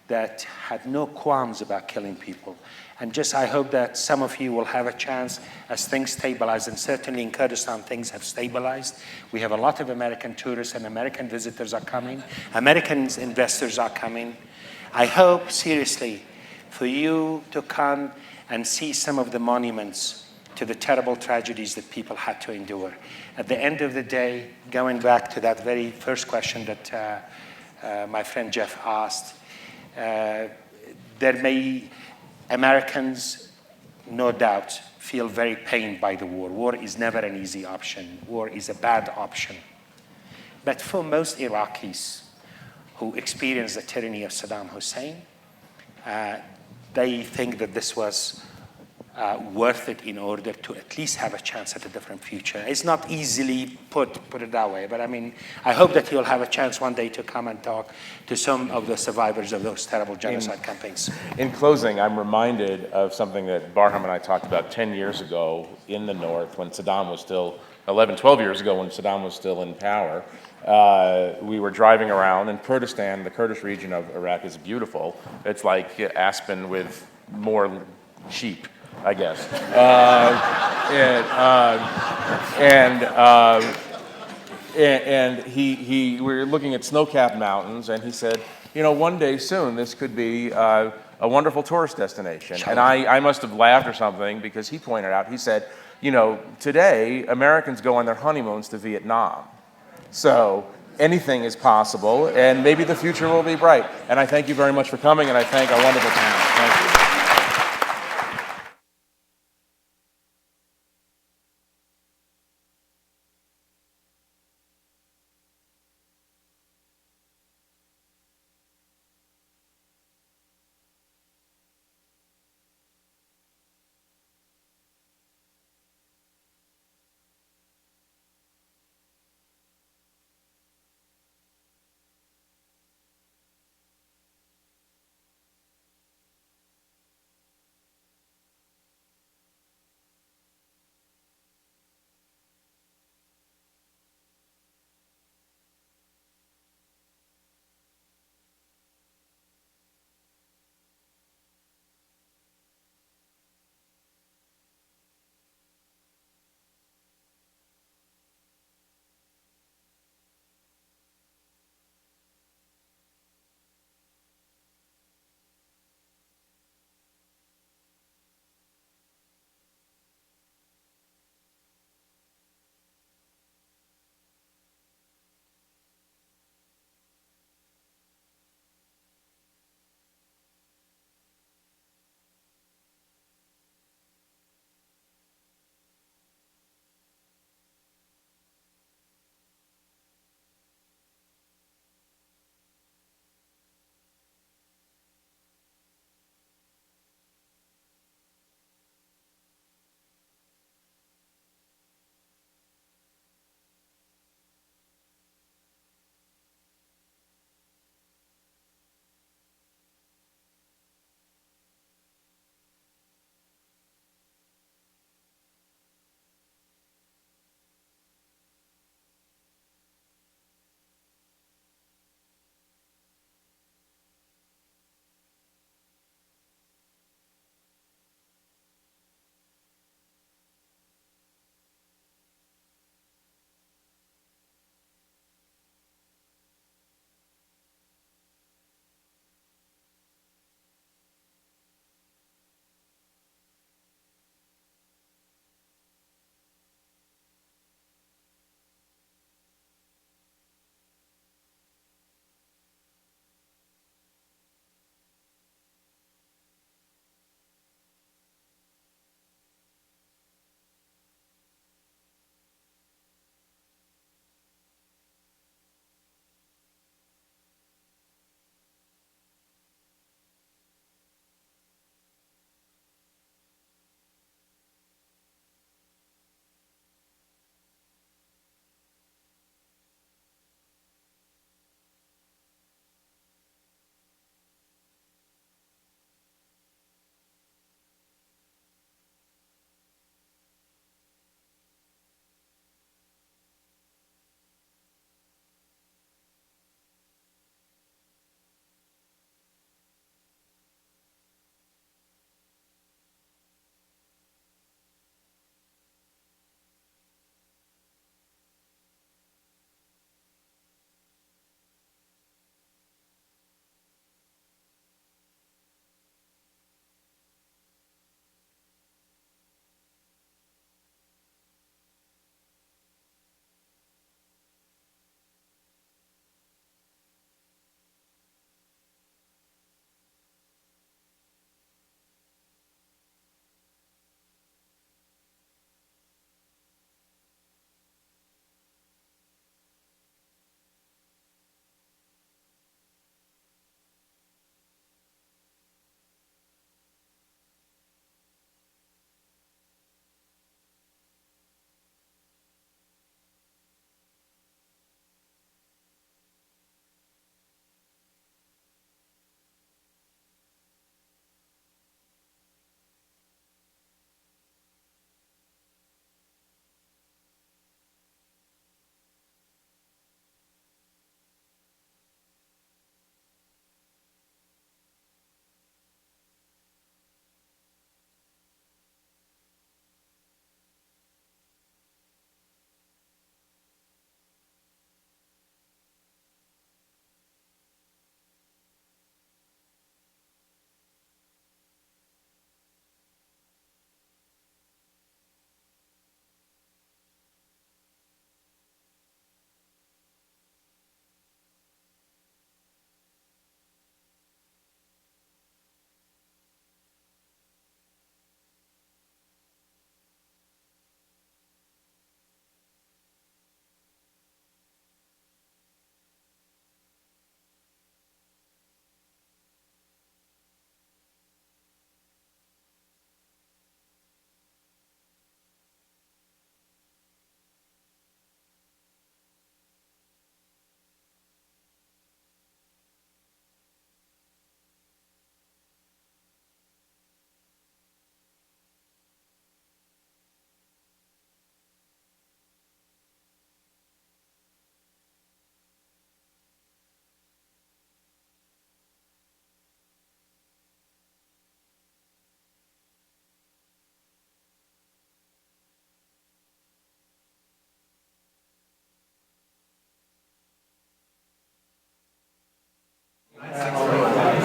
that had no qualms about killing people. And just I hope that some of you will have a chance as things stabilize, and certainly in Kurdistan things have stabilized. We have a lot of American tourists and American visitors are coming. American investors are coming. I hope, seriously, for you to come and see some of the monuments to the terrible tragedies that people had to endure. At the end of the day, going back to that very first question that my friend Jeff asked, Americans, no doubt, feel very pained by the war. War is never an easy option. War is a bad option. But for most Iraqis who experienced the tyranny of Saddam Hussein, they think that this was worth it in order to at least have a chance at a different future. It's not easily put it that way, but I mean, I hope that you'll have a chance one day to come and talk to some of the survivors of those terrible genocide campaigns. In closing, I'm reminded of something that Barham and I talked about 10 years ago in the north when Saddam was still, 11, 12 years ago when Saddam was still in power. We were driving around in Kurdistan. The Kurdish region of Iraq is beautiful. It's like Aspen with more sheep, I guess. We were looking at snow-capped mountains, and he said, you know, one day soon this could be a wonderful tourist destination. And I must have laughed or something because he pointed out, he said, you know, today Americans go on their honeymoons to Vietnam. So anything is possible, and maybe the future will be bright. And I thank you very much for coming, and I thank our wonderful panel. Thank you.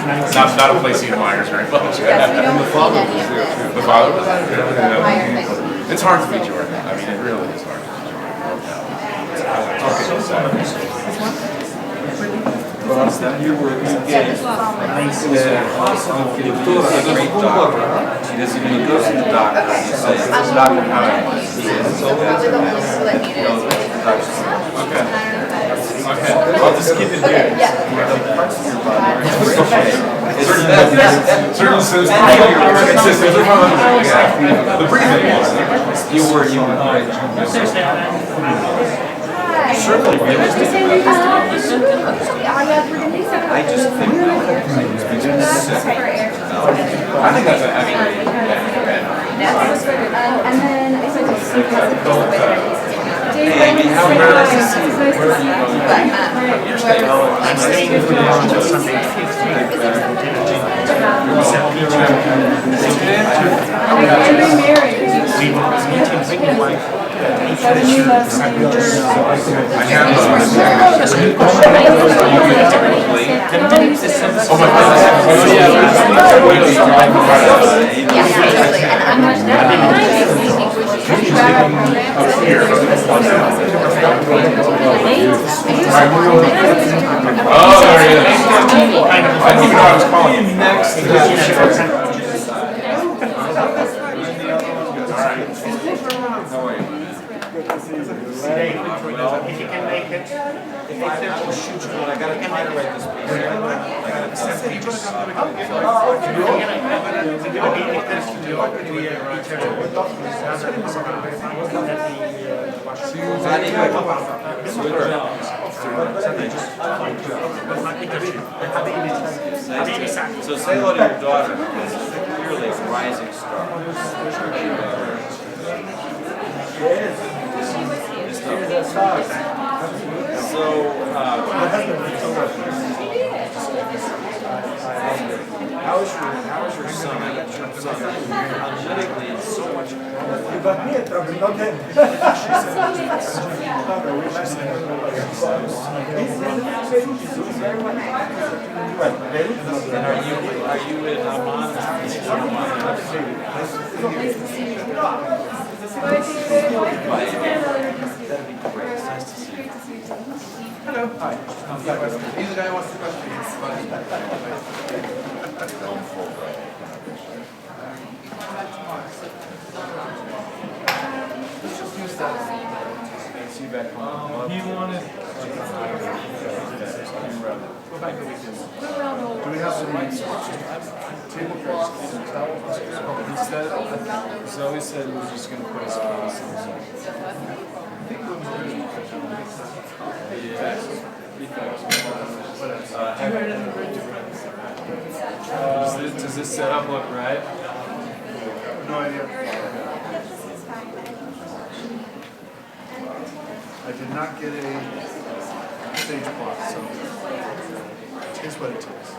Not a place he admires very much. The father was there too. The father was there. It's hard to beat Jordan. I mean, it really is hard to beat You were engaged. Great doctor. She doesn't even go to the doctor. You say, "This doctor how I want." He is. Okay. I'll just keep it here. Certain systems, the breathing is. You were great. Certainly realistic. I just think I think that's And then I said, Amy, how rare is this? Where are you going? I'm staying with you until Sunday Oh, there he is. I didn't even know I was calling. Next. If you can make it. I gotta try to write this piece. So say hello to your daughter, because she's clearly a rising star. So, how is your son? I got your son. Analytically, it's so much. You got me in trouble, not him. And are you in Amman? That'd be great. It's nice to see you. Hello. Hi. He's the guy who wants the questions. See you back home. He wanted. Go back to weekend. Do we have some tablecloths and towels? He said, Zoe said we were just going to put his clothes in. Does this setup look right? No idea. I did not get a stage cloth, so it takes what it takes.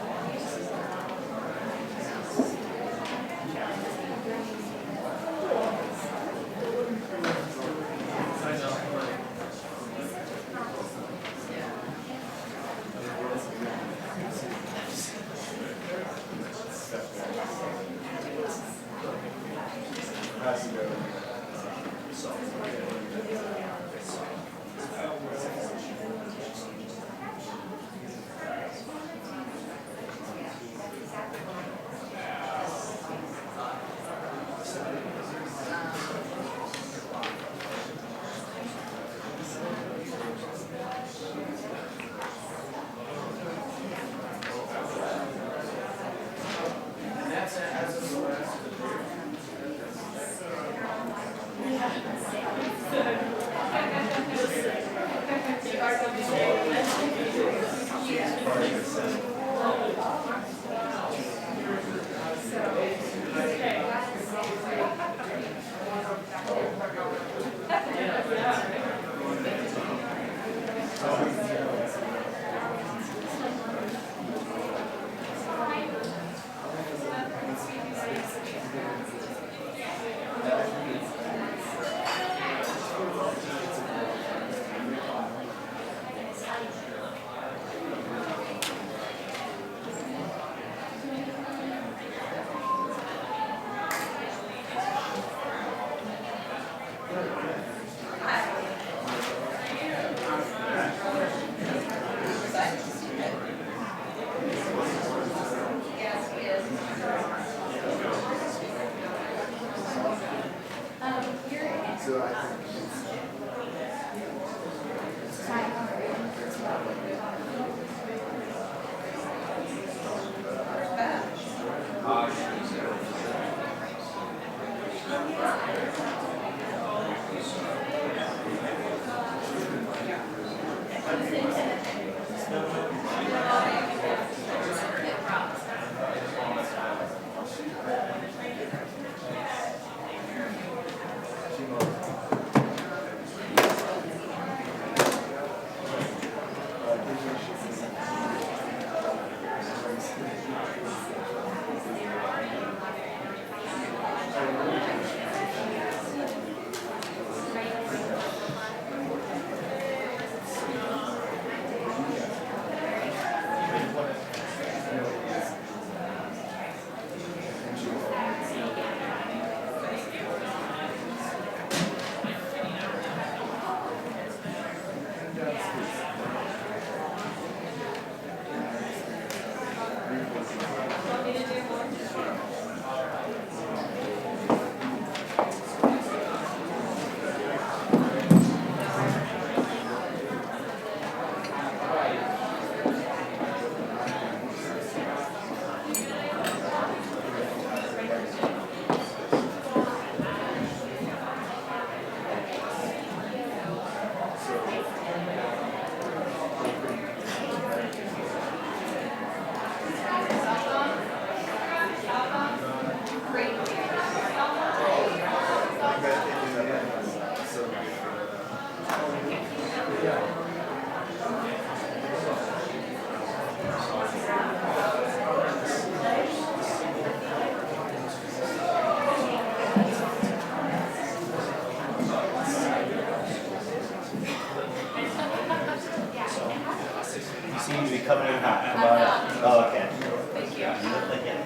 seem to be coming in hot. Come on up. Oh, okay. Thank you. You look like it.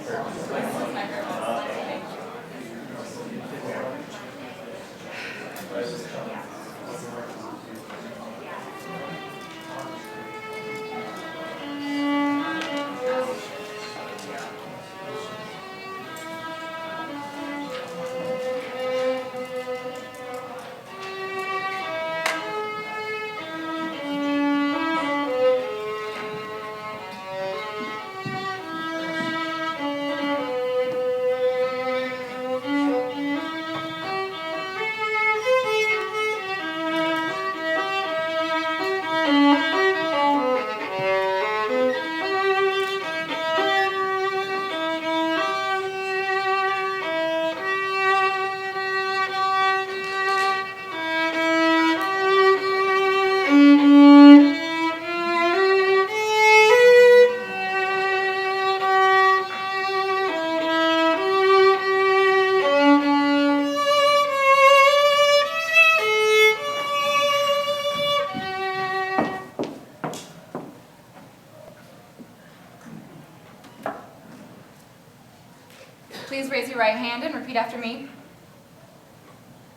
Please raise your right hand and repeat after me.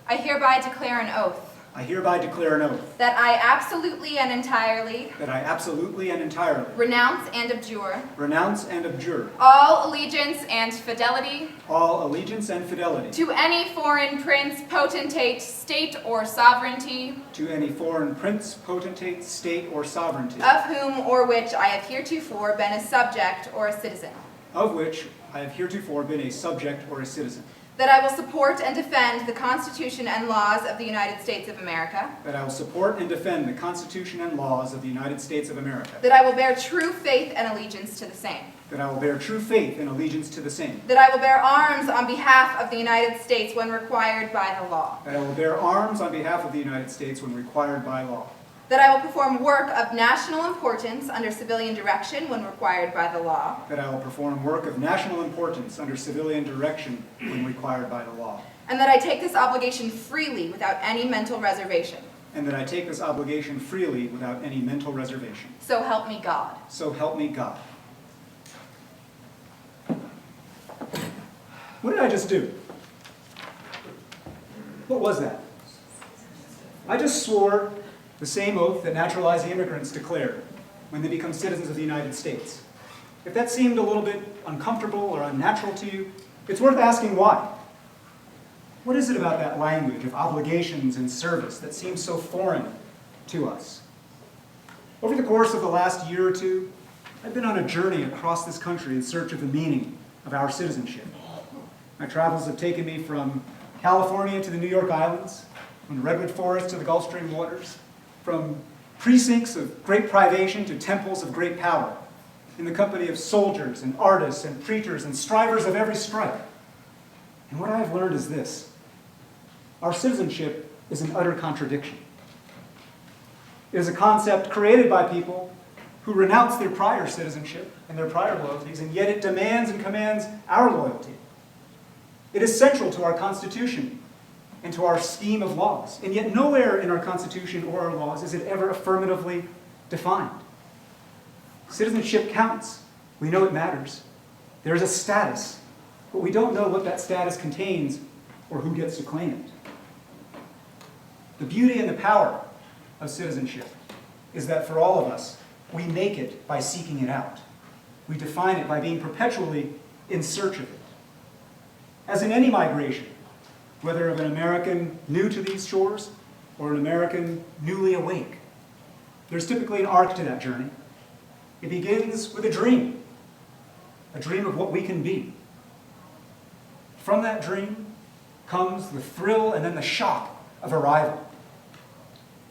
I hereby declare an oath. I hereby declare an oath. That I absolutely and entirely. That I absolutely and entirely. Renounce and abjure. Renounce and abjure. All allegiance and fidelity. All allegiance and fidelity. To any foreign prince, potentate, state, or sovereignty. To any foreign prince, potentate, state, or sovereignty. Of whom or which I have heretofore been a subject or a citizen. Of which I have heretofore been a subject or a citizen. That I will support and defend the Constitution and laws of the United States of America. That I will support and defend the Constitution and laws of the United States of America. That I will bear true faith and allegiance to the same. That I will bear true faith and allegiance to the same. That I will bear arms on behalf of the United States when required by the law. That I will bear arms on behalf of the United States when required by law. That I will perform work of national importance under civilian direction when required by the law. That I will perform work of national importance under civilian direction when required by the law. And that I take this obligation freely without any mental reservation. And that I take this obligation freely without any mental reservation. So help me God. So help me God. What did I just do? What was that? I just swore the same oath that naturalized immigrants declare when they become citizens of the United States. If that seemed a little bit uncomfortable or unnatural to you, it's worth asking why. What is it about that language of obligations and service that seems so foreign to us? Over the course of the last year or two, I've been on a journey across this country in search of the meaning of our citizenship. My travels have taken me from California to the New York Islands, from the Redwood Forest to the Gulf Stream waters, from precincts of great privation to temples of great power, in the company of soldiers and artists and preachers and strivers of every stripe. And what I have learned is this: our citizenship is an utter contradiction. It is a concept created by people who renounce their prior citizenship and their prior loyalties, and yet it demands and commands our loyalty. It is central to our Constitution and to our scheme of laws, and yet nowhere in our Constitution or our laws is it ever affirmatively defined. Citizenship counts. We know it matters. There is a status, but we don't know what that status contains or who gets to claim it. The beauty and the power of citizenship is that for all of us, we make it by seeking it out. We define it by being perpetually in search of it. As in any migration, whether of an American new to these shores or an American newly awake, there's typically an arc to that journey. It begins with a dream of what we can be. From that dream comes the thrill and then the shock of arrival.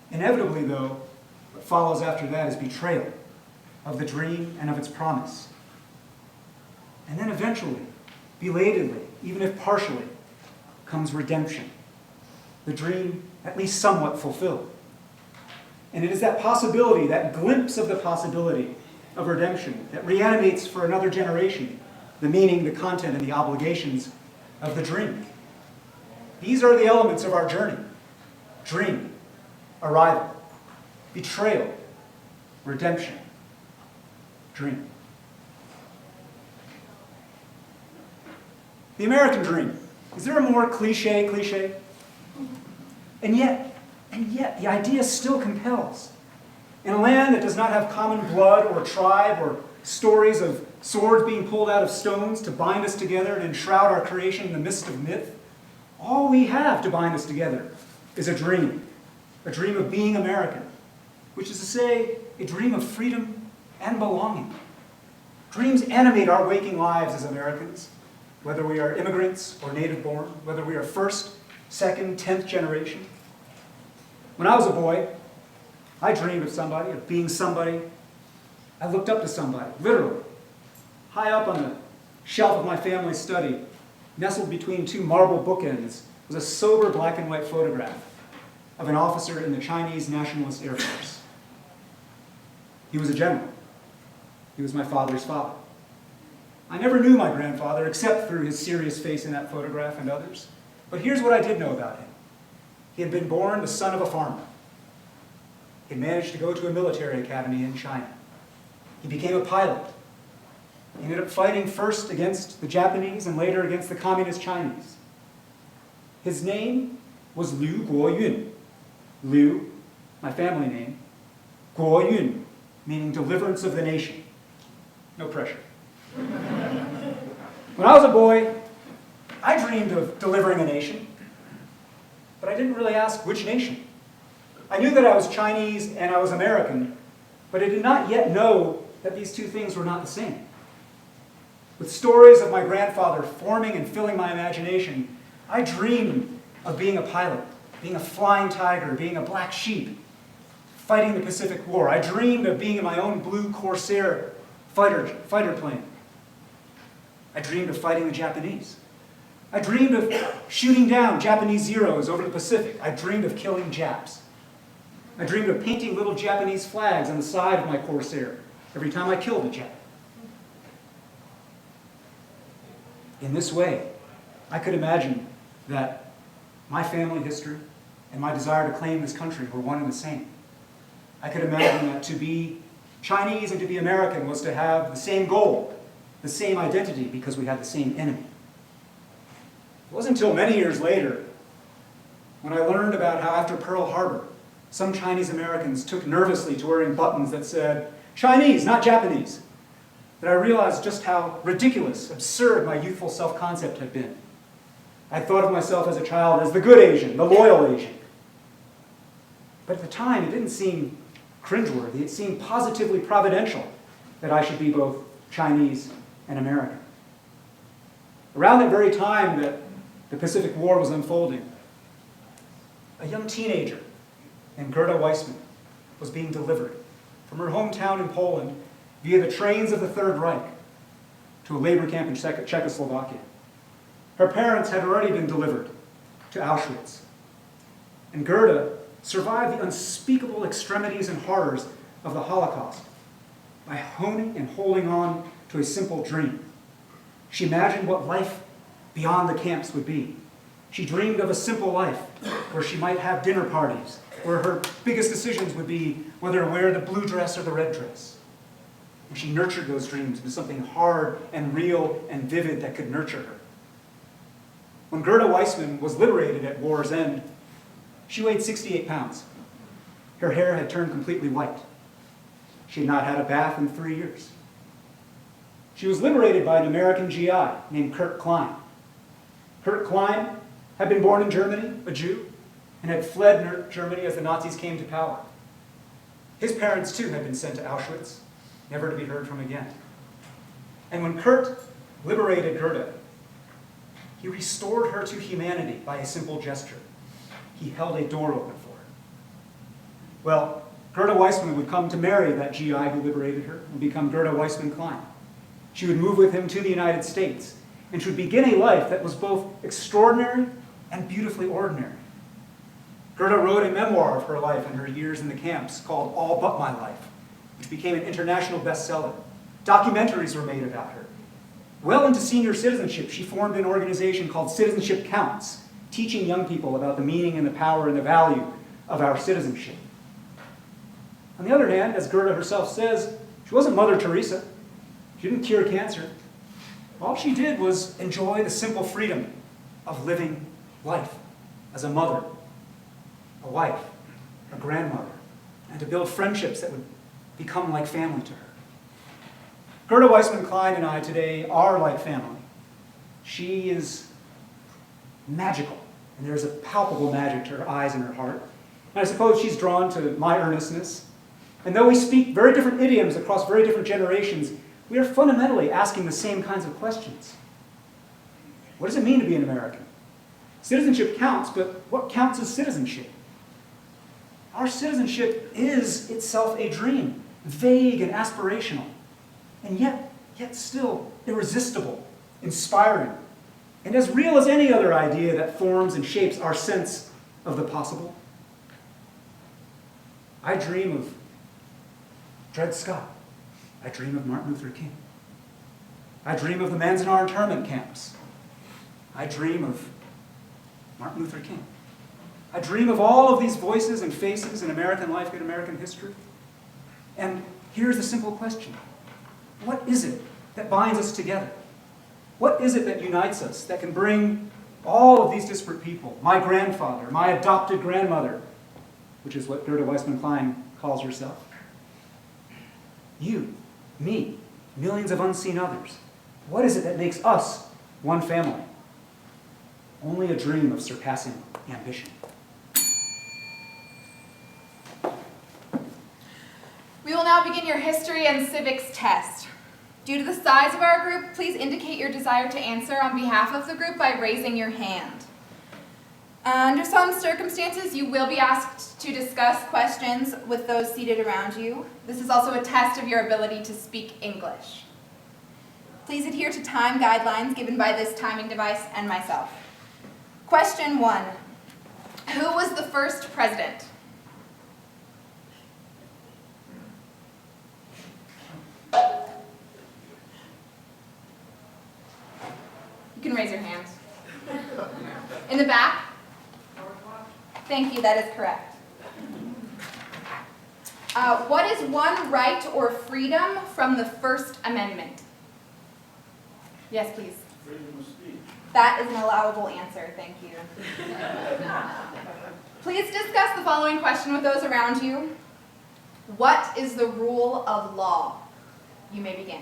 Inevitably, though, what follows after that is betrayal of the dream and of its promise. And then eventually, belatedly, even if partially, comes redemption. The dream at least somewhat fulfilled. And it is that possibility, that glimpse of the possibility of redemption that reanimates for another generation the meaning, the content, and the obligations of the dream. These are the elements of our journey: dream, arrival, betrayal, redemption, dream. The American dream. Is there a more cliche? And yet, the idea still compels. In a land that does not have common blood or tribe or stories of swords being pulled out of stones to bind us together and enshroud our creation in the mist of myth, all we have to bind us together is a dream of being American, which is to say, a dream of freedom and belonging. Dreams animate our waking lives as Americans, whether we are immigrants or native-born, whether we are first, second, 10th generation. When I was a boy, I dreamed of somebody, of being somebody. I looked up to somebody, literally. High up on the shelf of my family's study, nestled between two marble bookends, was a sober black and white photograph of an officer in the Chinese Nationalist Air Force. He was a general. He was my father's father. I never knew my grandfather except through his serious face in that photograph and others. But here's what I did know about him. He had been born the son of a farmer. He had managed to go to a military academy in China. He became a pilot. He ended up fighting first against the Japanese and later against the communist Chinese. His name was Liu Guoyun. Liu, my family name. Guoyun, meaning deliverance of the nation. No pressure. When I was a boy, I dreamed of delivering a nation, but I didn't really ask which nation. I knew that I was Chinese and I was American, but I did not yet know that these two things were not the same. With stories of my grandfather forming and filling my imagination, I dreamed of being a pilot, being a flying tiger, being a black sheep, fighting the Pacific War. I dreamed of being in my own blue Corsair fighter plane. I dreamed of fighting the Japanese. I dreamed of shooting down Japanese Zeros over the Pacific. I dreamed of killing Japs. I dreamed of painting little Japanese flags on the side of my Corsair every time I killed a Jap. In this way, I could imagine that my family history and my desire to claim this country were one and the same. I could imagine that to be Chinese and to be American was to have the same goal, the same identity, because we had the same enemy. It wasn't until many years later when I learned about how after Pearl Harbor, some Chinese Americans took nervously to wearing buttons that said, "Chinese, not Japanese," that I realized just how ridiculous, absurd my youthful self-concept had been. I thought of myself as a child as the good Asian, the loyal Asian. But at the time, it didn't seem cringeworthy. It seemed positively providential that I should be both Chinese and American. Around that very time that the Pacific War was unfolding, a young teenager named Gerda Weissmann was being delivered from her hometown in Poland via the trains of the Third Reich to a labor camp in Czechoslovakia. Her parents had already been delivered to Auschwitz. And Gerda survived the unspeakable extremities and horrors of the Holocaust by honing and holding on to a simple dream. She imagined what life beyond the camps would be. She dreamed of a simple life where she might have dinner parties, where her biggest decisions would be whether to wear the blue dress or the red dress. And she nurtured those dreams into something hard and real and vivid that could nurture her. When Gerda Weissmann was liberated at war's end, she weighed 68 pounds. Her hair had turned completely white. She had not had a bath in 3 years. She was liberated by an American GI named Kurt Klein. Kurt Klein had been born in Germany, a Jew, and had fled Germany as the Nazis came to power. His parents, too, had been sent to Auschwitz, never to be heard from again. And when Kurt liberated Gerda, he restored her to humanity by a simple gesture. He held a door open for her. Well, Gerda Weissmann would come to marry that GI who liberated her and become Gerda Weissmann Klein. She would move with him to the United States, and she would begin a life that was both extraordinary and beautifully ordinary. Gerda wrote a memoir of her life and her years in the camps called All But My Life, which became an international bestseller. Documentaries were made about her. Well into senior citizenship, she formed an organization called Citizenship Counts, teaching young people about the meaning and the power and the value of our citizenship. On the other hand, as Gerda herself says, she wasn't Mother Teresa. She didn't cure cancer. All she did was enjoy the simple freedom of living life as a mother, a wife, a grandmother, and to build friendships that would become like family to her. Gerda Weissmann Klein and I today are like family. She is magical, and there's a palpable magic to her eyes and her heart. And I suppose she's drawn to my earnestness. And though we speak very different idioms across very different generations, we are fundamentally asking the same kinds of questions. What does it mean to be an American? Citizenship counts, but what counts as citizenship? Our citizenship is itself a dream, vague and aspirational, and yet still irresistible, inspiring, and as real as any other idea that forms and shapes our sense of the possible. I dream of Dred Scott. I dream of Martin Luther King. I dream of the Manzanar internment camps. I dream of Martin Luther King. I dream of all of these voices and faces in American life and American history. And here's the simple question. What is it that binds us together? What is it that unites us, that can bring all of these disparate people, my grandfather, my adopted grandmother, which is what Gerda Weissmann Klein calls herself, you, me, millions of unseen others. What is it that makes us one family? Only a dream of surpassing ambition. We will now begin your history and civics test. Due to the size of our group, please indicate your desire to answer on behalf of the group by raising your hand. Under some circumstances, you will be asked to discuss questions with those seated around you. This is also a test of your ability to speak English. Please adhere to time guidelines given by this timing device and myself. Question 1. Who was the first president? You can raise your hand. In the back? Thank you, that is correct. What is one right or freedom from the First Amendment? Yes, please. Freedom of speech. That is an allowable answer, thank you. Please discuss the following question with those around you. What is the rule of law? You may begin.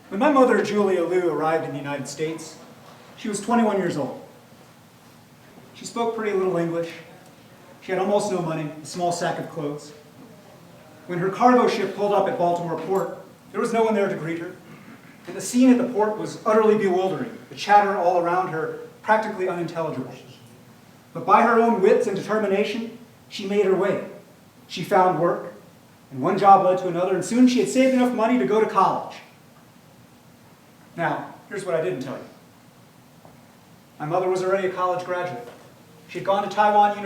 When my mother, Julia Liu, arrived in the United States, she was 21 years old. She spoke pretty little English. She had almost no money, a small sack of clothes. When her cargo ship pulled up at Baltimore Port, there was no one there to greet her. And the scene at the port was utterly bewildering, the chatter all around her practically unintelligible. But by her own wits and determination, she made her way. She found work, and one job led to another, and soon she had saved enough money to go to college. Now, here's what I didn't tell you. My mother was already a college graduate. She had gone to Taiwan University.